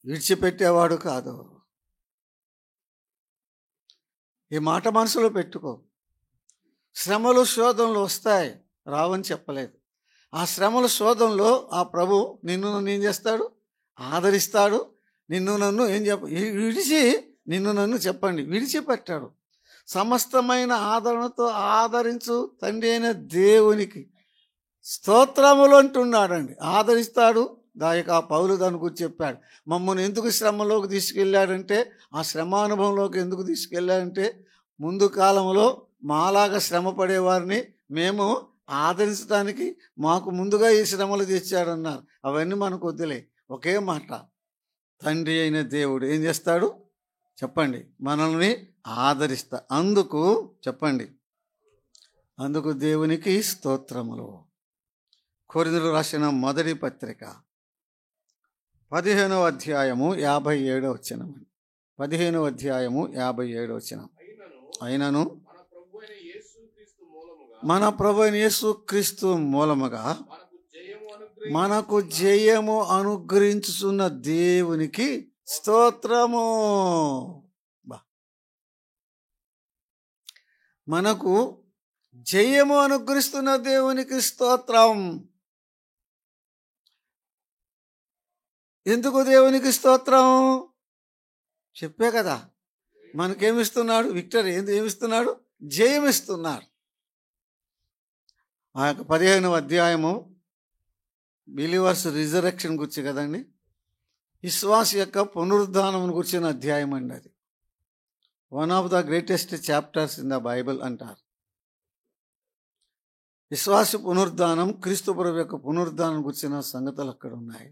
విడిచిపెట్టేవాడు కాదు. ఈ మాట మనసులో పెట్టుకో. శ్రమలు శోధనలు వస్తాయి, రావని చెప్పలేదు. ఆ శ్రమల శోధనలో ఆ ప్రభు నిన్ను నన్ను ఏం చేస్తాడు? ఆదరిస్తాడు. నిన్ను నన్ను నిన్ను నన్ను చెప్పండి విడిచిపెట్టాడు. సమస్తమైన ఆదరణతో ఆదరించు తండ్రి అయిన దేవునికి స్తోత్రములు అంటున్నాడండి. ఆదరిస్తాడు. దాయక పౌలు దాని గురించి చెప్పాడు. మమ్మల్ని ఎందుకు శ్రమలోకి తీసుకెళ్ళాడంటే, ఆ శ్రమానుభవంలోకి ఎందుకు తీసుకెళ్ళాడంటే, ముందు కాలంలో మాలాగా శ్రమ పడేవారిని మేము ఆదరించడానికి మాకు ముందుగా ఈ శ్రమలు తెచ్చాడన్నారు. అవన్నీ మనకు వద్దులే. ఒకే మాట, తండ్రి అయిన దేవుడు ఏం చేస్తాడు చెప్పండి? మనల్ని ఆదరిస్తా. అందుకు చెప్పండి, అందుకు దేవునికి స్తోత్రములు. కొరింథీయులకు రాసిన మొదటి పత్రిక 15వ అధ్యాయము 57వ వచనం. 15వ అధ్యాయము 57వ వచనం. అయినను మన ప్రభు అయిన యేసుక్రీస్తు మూలముగా మనకు జయము అనుగ్రహించుచున్న దేవునికి స్తోత్రము. మనకు జయము అనుగ్రహిస్తున్న దేవునికి స్తోత్రం. ఎందుకు దేవునికి స్తోత్రం? చెప్పే కదా, మనకేమిస్తున్నాడు? విక్టరీ. ఏమిస్తున్నాడు? జయమిస్తున్నాడు. ఆ యొక్క 15వ అధ్యాయము బిలీవర్స్ రిజరెక్షన్ గురించి కదండి, విశ్వాస యొక్క పునరుద్ధానం గురించిన అధ్యాయం అండి. అది one of the greatest chapters in the Bible అంటారు. విశ్వాస పునరుద్ధానం, క్రీస్తు ప్రభు యొక్క పునరుద్ధానం గురించిన సంగతులు అక్కడ ఉన్నాయి.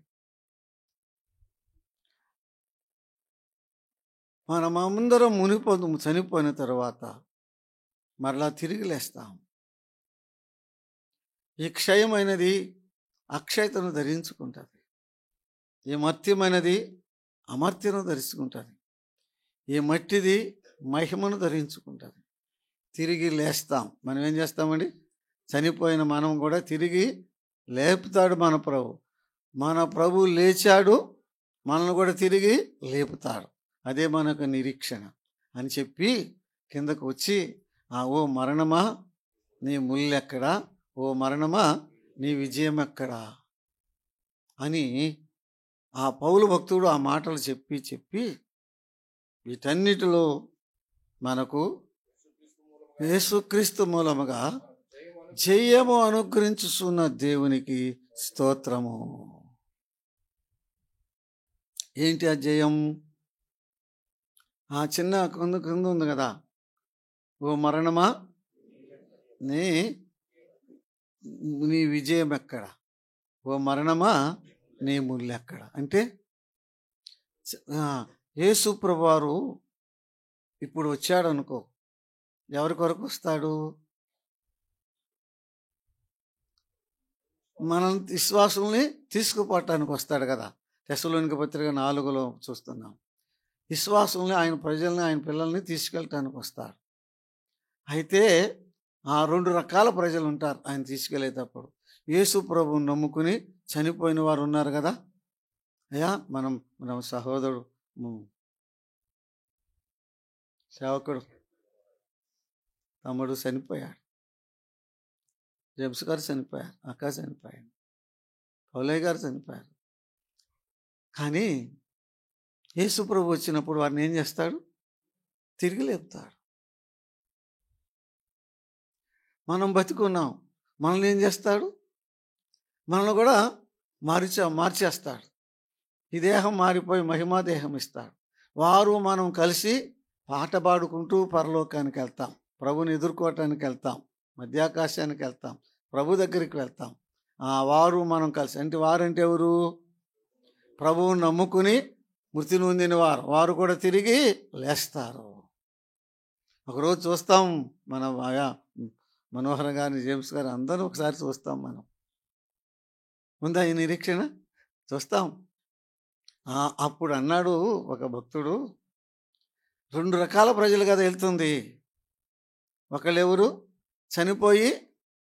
మనమందరం చనిపోయిన తర్వాత మరలా తిరిగి లేస్తాం. ఈ క్షయమైనది అక్షయతను ధరించుకుంటుంది. ఈ మర్త్యమైనది అమర్త్యను ధరించుకుంటుంది. ఈ మట్టిది మహిమను ధరించుకుంటుంది. తిరిగి లేస్తాం. మనం ఏం చేస్తామండి? చనిపోయిన మనం కూడా తిరిగి లేపుతాడు మన ప్రభు. మన ప్రభు లేచాడు, మనల్ని కూడా తిరిగి లేపుతాడు. అదే మనకు నిరీక్షణ అని చెప్పి కిందకు వచ్చి, ఓ మరణమా నీ ముల్లెక్కడా, ఓ మరణమా నీ విజయం ఎక్కడా అని ఆ పౌలు భక్తుడు ఆ మాటలు చెప్పి వీటన్నిటిలో మనకు యేసుక్రీస్తు మూలముగా జయము అనుగ్రహించుచున్న దేవునికి స్తోత్రము. ఏంటి ఆ జయం? ఆ చిన్న కింద ఉంది కదా, ఓ మరణమా నీ విజయం ఎక్కడ, ఓ మరణమా నీ ముల్లెక్కడ. అంటే యేసు ప్రభువారు ఇప్పుడు వచ్చాడు అనుకో, ఎవరి కొరకు వస్తాడు? మనం విశ్వాసుల్ని తీసుకుపోవటానికి వస్తాడు కదా. తెస్సలోనిక పత్రిక 4లో చూస్తున్నాం. విశ్వాసుల్ని, ఆయన ప్రజల్ని, ఆయన పిల్లల్ని తీసుకెళ్ళటానికి వస్తాడు. అయితే ఆ 2 రకాల ప్రజలు ఉంటారు ఆయన తీసుకెళ్ళేటప్పుడు. యేసు ప్రభువుని నమ్ముకుని చనిపోయిన వారు ఉన్నారు కదా. అయ్యా మన సహోదరుడు సేవకుడు తమ్ముడు చనిపోయాడు, జేమ్స్ గారు చనిపోయారు, అక్క చనిపోయాడు, పౌలయ్య గారు చనిపోయారు. కానీ యేసు ప్రభు వచ్చినప్పుడు వారిని ఏం చేస్తాడు? తిరిగి లేపుతాడు. మనం బతికున్నాం, మనల్ని ఏం చేస్తాడు? మనల్ని కూడా మార్చేస్తాడు. ఈ దేహం మారిపోయి మహిమా దేహం ఇస్తాడు. వారు మనం కలిసి పాట పాడుకుంటూ పరలోకానికి వెళ్తాం, ప్రభుని ఎదుర్కోవటానికి వెళ్తాం, మధ్యాకాశానికి వెళ్తాం, ప్రభు దగ్గరికి వెళ్తాం. వారు మనం కలిసి, అంటే వారంటే ఎవరు? ప్రభువుని నమ్ముకుని మృతి నొందిన వారు కూడా తిరిగి లేస్తారు. ఒకరోజు చూస్తాం మన మనోహర్ గారిని, జేమ్స్ గారు అందరూ ఒకసారి చూస్తాం. మనం ఉందా ఈ నిరీక్షణ? చూస్తాం. అప్పుడు అన్నాడు ఒక భక్తుడు, 2 రకాల ప్రజలు కదా వెళ్తుంది. ఒకళ్ళెవరు? చనిపోయి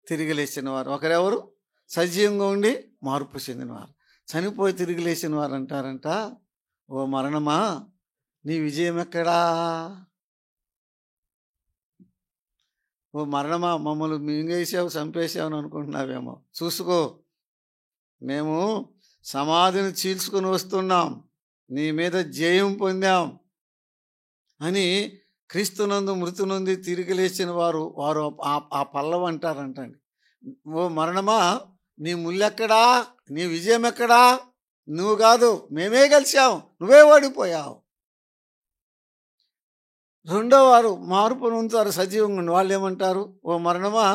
తిరిగి లేచిన వారు. ఒకరెవరు? సజీవంగా ఉండి మార్పు చెందినవారు. చనిపోయి తిరిగి లేచిన వారు అంటారంట, ఓ మరణమా నీ విజయం ఎక్కడా? ఓ మరణమా మమ్మల్ని మింగేసావు, చంపేసావు అని అనుకుంటున్నావేమో. చూసుకో, మేము సమాధిని చీల్చుకొని వస్తున్నాం, నీ మీద జయం పొందాం అని క్రీస్తునందు మృతి నుండి తిరిగి లేచిన వారు ఆ పల్లవి అంటారంటండి. ఓ మరణమా నీ ముల్లెక్కడా? నీ విజయం ఎక్కడా? నువ్వు కాదు, మేమే గెలిచావు, నువ్వే ఓడిపోయావు. రెండో వారు మార్పు నొందుతారు, సజీవంగా ఉండి. వాళ్ళు ఏమంటారు? ఓ మరణమా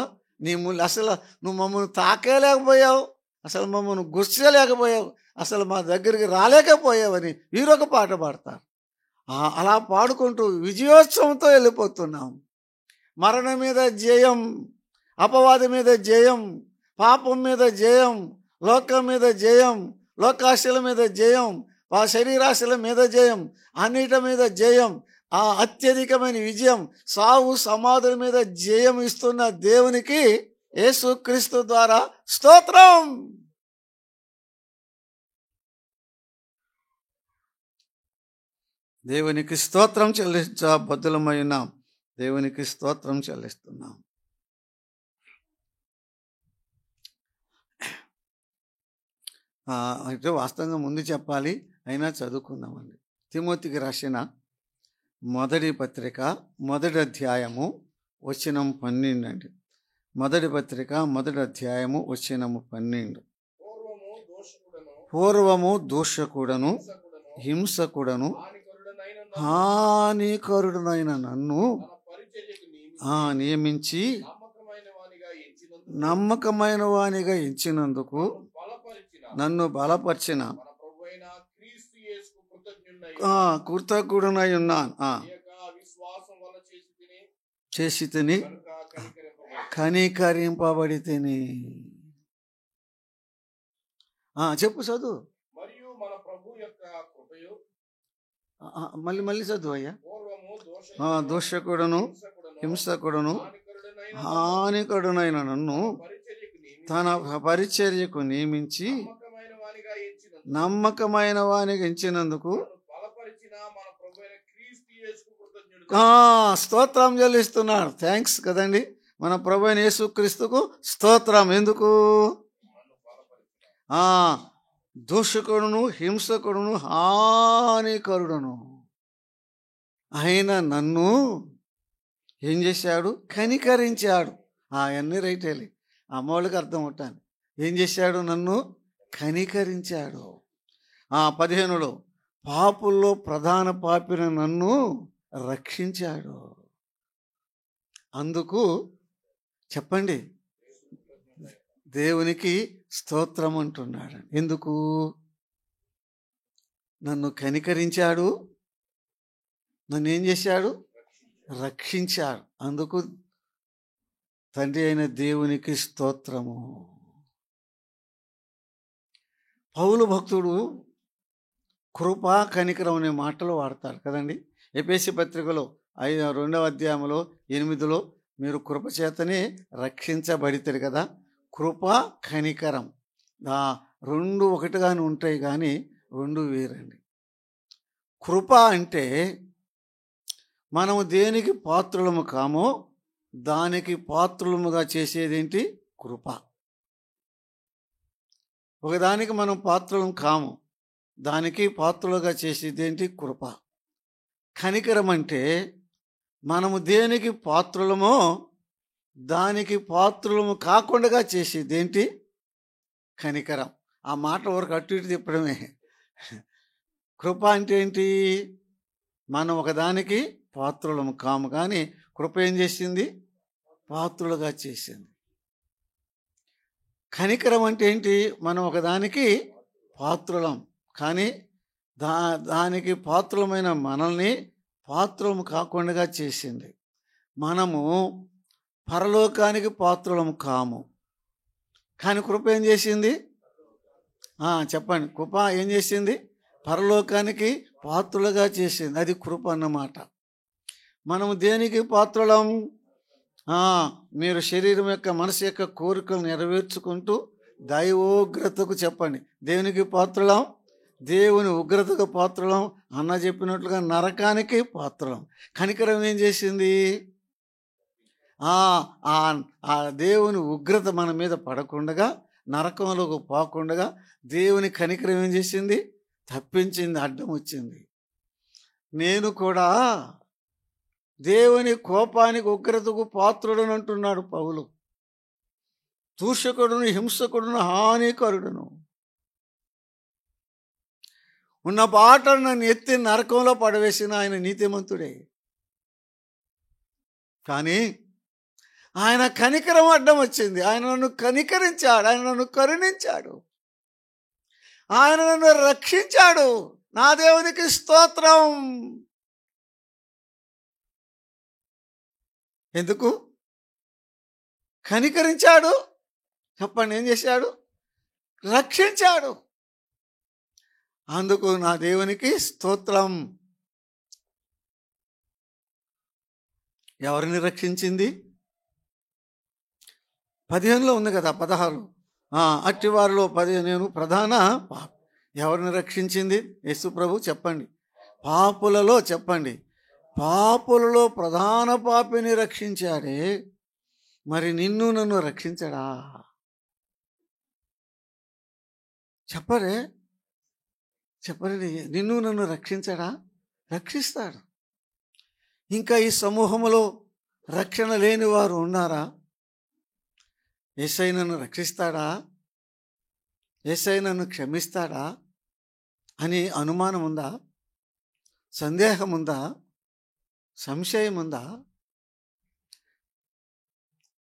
నీ ముళ్ళు, అసలు నువ్వు మమ్మల్ని తాకేలేకపోయావు, అసలు మమ్మల్ని గుర్చలేకపోయావు, అసలు మా దగ్గరికి రాలేకపోయావని వీరొక పాట పాడతారు. అలా పాడుకుంటూ విజయోత్సవంతో వెళ్ళిపోతున్నాం. మరణం మీద జయం, అపవాది మీద జయం, పాపం మీద జయం, లోకం మీద జయం, లోకాశల మీద జయం, ఆ శరీరాశల మీద జయం, అన్నిటి మీద జయం, ఆ అత్యధికమైన విజయం, సావు సమాధుల మీద జయం ఇస్తున్న దేవునికి యేసుక్రీస్తు ద్వారా స్తోత్రం. దేవునికి స్తోత్రం బద్దులమై ఉన్నాం. దేవునికి స్తోత్రం చెల్లిస్తున్నాం. అయితే వాస్తవంగా ముందు చెప్పాలి, అయినా చదువుకుందామండి. తిమోతికి రాసిన మొదటి పత్రిక 1వ అధ్యాయము వచనం 12 అండి. మొదటి పత్రిక 1వ అధ్యాయము వచనం 12. పూర్వము దూషకుడను హింసకుడను హానికరుడునైన నన్ను నియమించి నమ్మకమైన వానిగా ఎంచినందుకు నన్ను బలపరిచిన కృతజ్ఞుడనై ఉన్నాను. చేసి తిని కనికరింపబడి తిని. చెప్పు, చదువు. మళ్ళీ చదువు అయ్యా. దూషకుడును హింసకుడును హానికరుడునైన నన్ను తన పరిచర్యకు నియమించి నమ్మకమైన వానికి ఎంచినందుకు స్తోత్రం చెల్లిస్తున్నాడు. థ్యాంక్స్ కదండి. మన ప్రభువైన యేసుక్రీస్తుకు స్తోత్రం. ఎందుకు? దూషకుడును హింసకుడును హానికరుడును ఆయన నన్ను ఏం చేశాడు? కనికరించాడు. అవన్నీ రైటేలే, అమ్మవాళ్ళకి అర్థం ఉంటాను. ఏం చేశాడు? నన్ను కనికరించాడు. 15లో పాపుల్లో ప్రధాన పాపిన నన్ను రక్షించాడు. అందుకు చెప్పండి, దేవునికి స్తోత్రం అంటున్నాడు. ఎందుకు? నన్ను కనికరించాడు, నన్ను ఏం చేశాడు? రక్షించాడు. అందుకు తండ్రి అయిన దేవునికి స్తోత్రము. పౌలు భక్తుడు కృపా కనికరం అనే మాటలు వాడతాడు కదండి. ఎఫెసీ పత్రికలో 2వ అధ్యాయంలో 8లో మీరు కృప చేతనే రక్షించబడితారు కదా. కృప కనికరం 2 ఒకటిగానే ఉంటాయి, కానీ 2 వేరండి. కృప అంటే మనము దేనికి పాత్రులము కామో దానికి పాత్రులముగా చేసేదేంటి? కృప. ఒకదానికి మనం పాత్రులం కాము, దానికి పాత్రులుగా చేసేదేంటి? కృప. కనికరం అంటే మనము దేనికి పాత్రులమో దానికి పాత్రులము కాకుండా చేసేదేంటి? కనికరం. ఆ మాట వరకు అటు ఇటు తిప్పడమే. కృప అంటే ఏంటి? మనం ఒకదానికి పాత్రులము కాము, కానీ కృప ఏం చేసింది? పాత్రులుగా చేసింది. కనికరం అంటే ఏంటి? మనం ఒకదానికి పాత్రులం, కానీ దానికి పాత్రమైన మనల్ని పాత్రము కాకుండా చేసింది. మనము పరలోకానికి పాత్రలము కాము, కానీ కృప ఏం చేసింది? చెప్పండి, కృప ఏం చేసింది? పరలోకానికి పాత్రలుగా చేసింది. అది కృప అన్నమాట. మనము దేనికి పాత్రలం? మీరు శరీరం యొక్క మనసు యొక్క కోరికలు నెరవేర్చుకుంటూ దైవోగ్రతకు, చెప్పండి, దేవునికి పాత్రలం, దేవుని ఉగ్రతకు పాత్రలం. అన్న చెప్పినట్లుగా నరకానికి పాత్రలం. కనికరం ఏం చేసింది? ఆ దేవుని ఉగ్రత మన మీద పడకుండా, నరకంలోకి పోకుండా దేవుని కనికరం ఏం చేసింది? తప్పించింది, అడ్డం వచ్చింది. నేను కూడా దేవుని కోపానికి ఉగ్రతకు పాత్రుడని అంటున్నాడు పౌలు. దూషకుడును, హింసకుడును, హానికరుడును ఉన్న బాటను నన్ను ఎత్తి నరకంలో పడవేసిన ఆయన నీతిమంతుడే. కానీ ఆయన కనికరం అడ్డం వచ్చింది. ఆయన నన్ను కనికరించాడు, ఆయన నన్ను కరుణించాడు, ఆయన నన్ను రక్షించాడు. నా దేవునికి స్తోత్రం. ఎందుకు కనికరించాడు? చెప్పండి, ఏం చేశాడు? రక్షించాడు. అందుకు నా దేవునికి స్తోత్రం. ఎవరిని రక్షించింది? 15లో ఉంది కదా, 16. అట్టివారిలో 15 ప్రధాన పాప. ఎవరిని రక్షించింది? యేసు ప్రభు. చెప్పండి, పాపులలో, చెప్పండి, పాపులలో ప్రధాన పాపిని రక్షించాడే, మరి నిన్ను నన్ను రక్షించడా? చెప్పరే, చెప్పండి, నిన్ను నన్ను రక్షించడా? రక్షిస్తాడు. ఇంకా ఈ సమూహంలో రక్షణ లేని వారు ఉన్నారా? యేసయ్య నన్ను రక్షిస్తాడా? యేసయ్య నన్ను క్షమిస్తాడా అని అనుమానం ఉందా? సందేహం ఉందా? సంశయం ఉందా?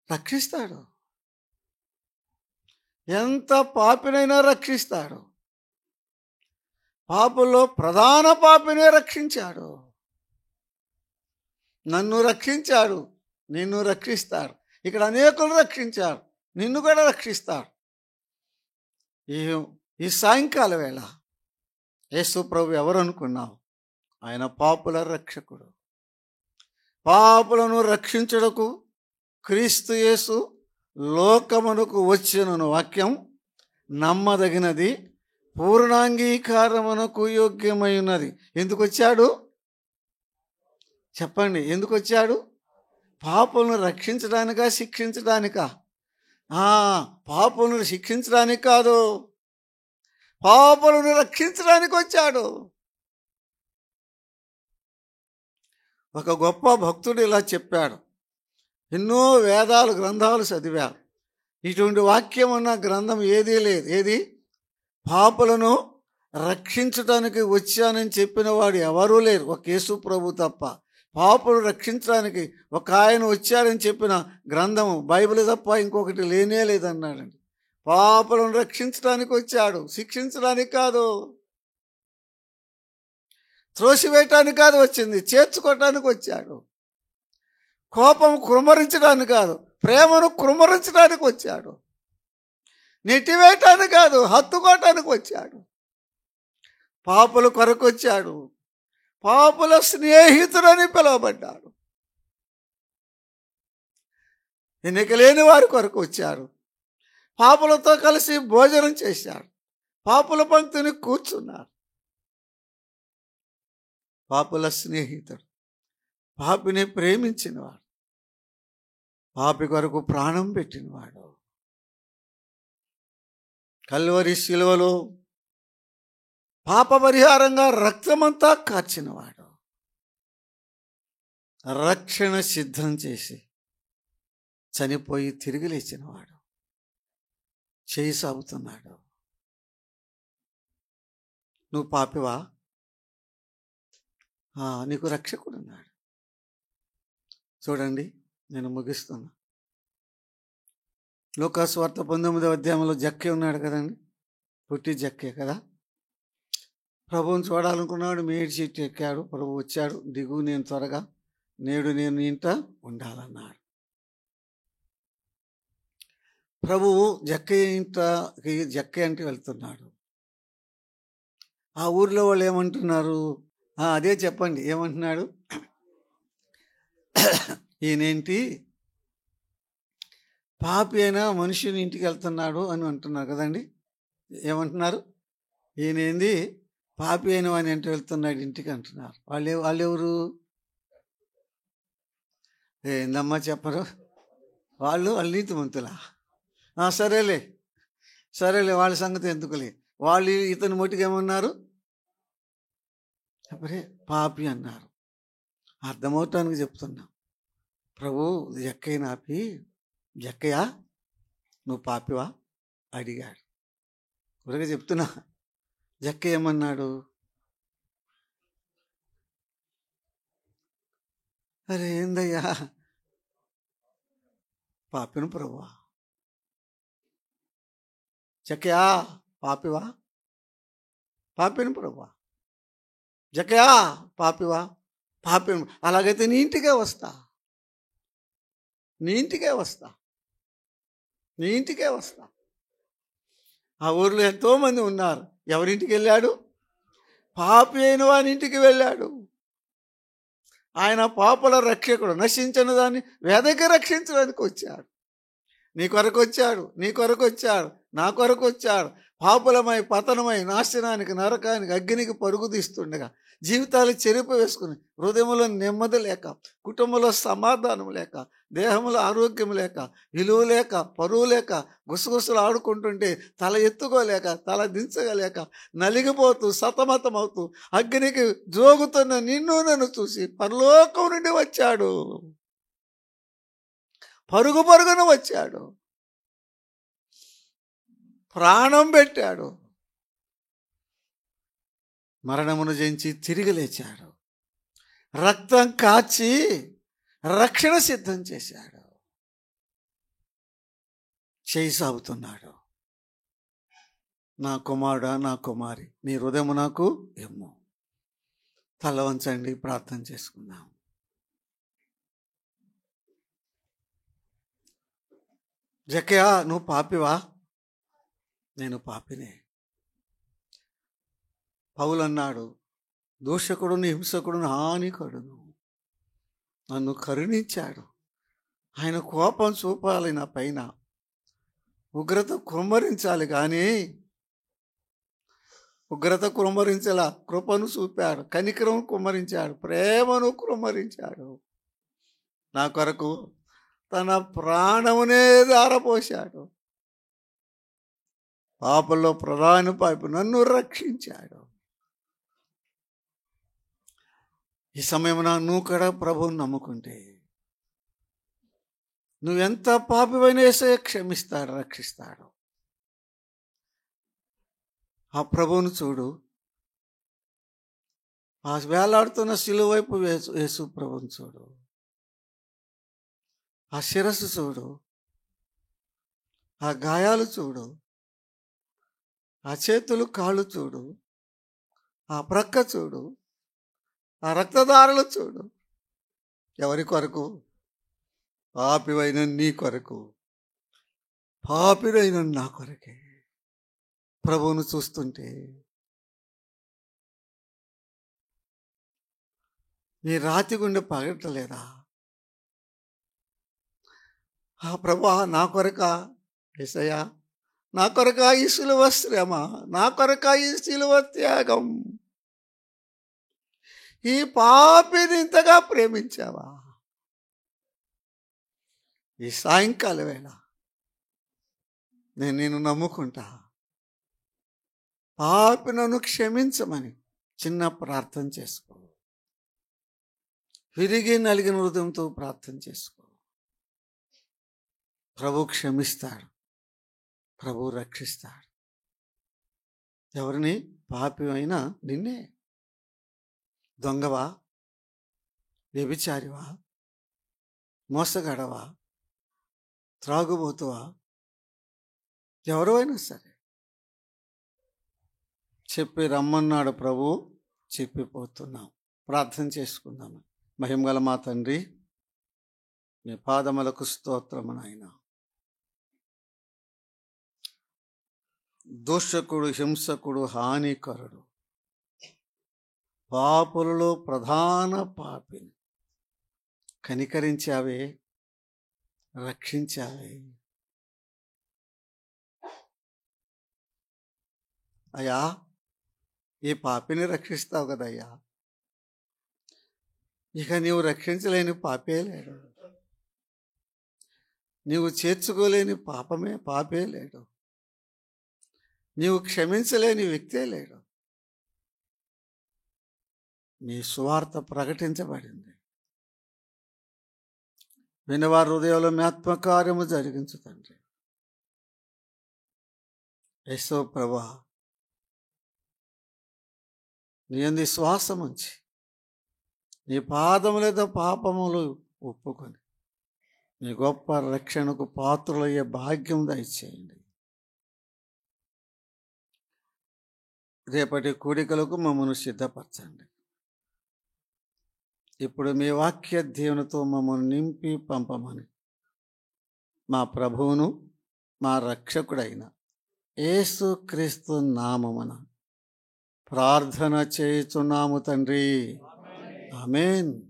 రక్షిస్తాడు. ఎంత పాపినైనా రక్షిస్తాడు. పాపుల్లో ప్రధాన పాపినే రక్షించాడు. నన్ను రక్షించాడు, నిన్ను రక్షిస్తాడు. ఇక్కడ అనేకులు రక్షించారు, నిన్ను కూడా రక్షిస్తాడు. ఈ సాయంకాల వేళ యేసు ప్రభు ఎవరు అనుకున్నావు? ఆయన పాపుల రక్షకుడు. పాపులను రక్షించుటకు క్రీస్తు యేసు లోకమునకు వచ్చిన వాక్యం నమ్మదగినది, పూర్ణాంగీకారమునకు యోగ్యమై ఉన్నది. ఎందుకు వచ్చాడు? చెప్పండి, ఎందుకు వచ్చాడు? పాపులను రక్షించడానికా, శిక్షించడానికా? పాపులను శిక్షించడానికి కాదు, పాపులను రక్షించడానికి వచ్చాడు. ఒక గొప్ప భక్తుడు ఇలా చెప్పాడు. ఎన్నో వేదాలు, గ్రంథాలు చదివారు, ఇటువంటి వాక్యం ఉన్న గ్రంథం ఏదీ లేదు. ఏది? పాపులను రక్షించడానికి వచ్చానని చెప్పిన వాడు ఎవరూ లేరు, ఒక యేసు ప్రభు తప్ప. పాపులు రక్షించడానికి ఒక ఆయన వచ్చాడని చెప్పిన గ్రంథము బైబిల్ తప్ప ఇంకొకటి లేనే లేదన్నాడండి. పాపులను రక్షించడానికి వచ్చాడు, శిక్షించడానికి కాదు, త్రోసివేయటానికి కాదు వచ్చింది, చేర్చుకోవటానికి వచ్చాడు. కోపం కుమ్మరించడానికి కాదు, ప్రేమను కుమ్మరించడానికి వచ్చాడు. నెట్టివేయటానికి కాదు, హత్తుకోవటానికి వచ్చాడు. పాపుల కొరకు వచ్చాడు. పాపుల స్నేహితుడని పిలువబడ్డాడు. ఎన్నిక లేని వారి కొరకు వచ్చాడు. పాపులతో కలిసి భోజనం చేశాడు. పాపుల పంక్తిని కూర్చున్నారు. పాపుల స్నేహితుడు, పాపిని ప్రేమించినవాడు, పాపి కొరకు ప్రాణం పెట్టినవాడు, కల్వరి శిలువలో పాప పరిహారంగా రక్తమంతా కార్చినవాడు, రక్షణ సిద్ధం చేసి చనిపోయి తిరిగి లేచినవాడు, చేయి సాగుతున్నాడు. నువ్వు పాపివా? నీకు రక్షకుడు ఉన్నాడు. చూడండి, నేను ముగిస్తున్నా. లూకాసు వార్త 19వ అధ్యాయంలో జక్కే ఉన్నాడు కదండి, పుట్టి జక్కే కదా. ప్రభువుని చూడాలనుకున్నాడు, మేడి చెట్టు ఎక్కాడు. ప్రభు వచ్చాడు, దిగు నేను త్వరగా, నేడు నేను నీ ఇంట ఉండాలన్నాడు. ప్రభువు జక్కయ్య ఇంటకి జక్కయ్య అంటే వెళ్తున్నాడు. ఆ ఊర్లో వాళ్ళు ఏమంటున్నారు? అదే చెప్పండి, ఏమంటున్నాడు? ఈయనేంటి పాపి అయినా మనుషుని ఇంటికి వెళ్తున్నాడు అని అంటున్నారు కదండి. ఏమంటున్నారు? ఈయనేంది పాపి అయిన వాని ఇంటికి వెళ్తున్నాడు ఇంటికి అంటున్నారు. వాళ్ళెవరు? ఏందమ్మా చెప్పరు? వాళ్ళు నీతిమంతులా? సరేలే వాళ్ళ సంగతి ఎందుకులే. వాళ్ళు ఇతని మొట్టికి ఏమన్నారు? అప్పుడే పాపి అన్నారు. అర్థమవుతానికి చెప్తున్నా. ప్రభు జక్కయ్య నాపి, జక్కయ్య నువ్వు పాపివా అడిగాడు. ఊరిగా చెప్తున్నా. జక్కయ్య ఏమన్నాడు? అరే ఏందయ్యా, పాపిను ప్రభువా. జక్కయ్య పాపివా? పాపిను ప్రభువా. జక్కయ్య పాపివా? పాపిను. అలాగైతే నీ ఇంటికే వస్తా, నీ ఇంటికే వస్తా. ఆ ఊర్లో ఎంతోమంది ఉన్నారు. ఎవరింటికి వెళ్ళాడు? పాపి అయిన వాని ఇంటికి వెళ్ళాడు. ఆయన పాపుల రక్షకుడు, నశించిన దాన్ని వెదకి రక్షించడానికి వచ్చాడు. నీ కొరకు వచ్చాడు, నా కొరకు వచ్చాడు. పాపులమై, పతనమై, నాశనానికి, నరకానికి, అగ్నికి పరుగు తీస్తుండగా, జీవితాలు చెరిపి వేసుకుని, హృదయంలో నెమ్మది లేక, కుటుంబంలో సమాధానం లేక, దేహంలో ఆరోగ్యం లేక, విలువ లేక, పరువు లేక, గుసగుసలు ఆడుకుంటుంటే తల ఎత్తుకోలేక, తల దించగలేక, నలిగిపోతూ సతమతమవుతూ అగ్నికి జోగుతున్న నిన్ను నన్ను చూసి పరలోకం నుండి వచ్చాడు. పరుగున వచ్చాడు. ప్రాణం పెట్టాడు. మరణమును జయించి తిరిగి లేచాడు. రక్తం కాచి రక్షణ సిద్ధం చేశాడు. చేయి సాగుతున్నాడు. నా కుమారుడా, నా కుమారి, నీ హృదయము నాకు ఇమ్ము. తల వంచండి, ప్రార్థన చేసుకుందాం. జక్కయ్య నువ్వు పాపివా? నేను పాపినే. పౌలు అన్నాడు, దూషకుడును, హింసకుడును, హానికడును. నన్ను కరుణించాడు. ఆయన కోపం చూపాలి నా పైన, ఉగ్రత కుమ్మరించాలి, కానీ ఉగ్రత కుమ్మరించలా, కృపను చూపాడు, కనికరం కుమ్మరించాడు, ప్రేమను కుమ్మరించాడు. నా కొరకు తన ప్రాణమునే ధారపోశాడు. పాపల్లో ప్రధాన పాపి నన్ను రక్షించాడు. ఈ సమయమున నువ్వు కూడా ప్రభువుని నమ్ముకుంటే, నువ్వెంత పాపివైనా యేసయ్య క్షమిస్తాడు, రక్షిస్తాడు. ఆ ప్రభువును చూడు. ఆ వేలాడుతున్న శిలువ వైపు యేసు ప్రభువును చూడు. ఆ శిరస్సు చూడు, ఆ గాయాలు చూడు, ఆ చేతులు కాళ్ళు చూడు, ఆ ప్రక్క చూడు, ఆ రక్తధారలు చూడు. ఎవరి కొరకు? పాపివైన నీ కొరకు, పాపివైన నా కొరకే. ప్రభువును చూస్తుంటే నీ రాతి గుండె పగలటలేదా? ఆ ప్రభువా, నా కొరక యేసయ్యా, నా కొరక ఈ సిలువ శ్రమ, నా కొరక ఈ సిలువ త్యాగం, ఈ పాపిని ఇంతగా ప్రేమించావా? ఈ సాయంకాల వేళ నేను నిన్ను నమ్ముకుంటా. పాపి నన్ను క్షమించమని చిన్న ప్రార్థన చేసుకో. విరిగి నలిగిన హృదయంతో ప్రార్థన చేసుకో. ప్రభు క్షమిస్తాడు, ప్రభు రక్షిస్తాడు. ఎవరిని? పాపి అయినా నిన్నే. దొంగవా, వ్యభిచారివా, మోసగాడవా, త్రాగుబోతువా, ఎవరైనా సరే చెప్పి రమ్మన్నాడు ప్రభు, చెప్పిపోతున్నాం. ప్రార్థన చేసుకుందాం. మహిమగల మా తండ్రి, మీ పాదములకు స్తోత్రము నాయన. దూషకుడు, హింసకుడు, హానికరుడు, పాపులలో ప్రధాన పాపిని కనికరించావే, రక్షించావే. అయ్యా, ఈ పాపిని రక్షిస్తావు కదయ్యా. ఇక నీవు రక్షించలేని పాపే లేడు, నీవు చేర్చుకోలేని పాపే లేడు, నీవు క్షమించలేని వ్యక్తే లేడు. నీ సువార్త ప్రకటించబడింది. వినవారి హృదయంలో మీ ఆత్మకార్యము జరిగించు తండ్రి. యేసు ప్రభువా, నీ యందు శ్వాసం ఉంచి నీ పాదములతో పాపములు ఒప్పుకొని నీ గొప్ప రక్షణకు పాత్రులయ్యే భాగ్యం దయచేయండి. రేపటి కూడికలకు మమ్మల్ని సిద్ధపరచండి. ఇప్పుడు మీ వాక్య దీవెనతో మమ్మల్ని నింపి పంపమని మా ప్రభువును మా రక్షకుడైన యేసుక్రీస్తు నామమున ప్రార్థన చేయుచున్నాము తండ్రి. ఆమేన్.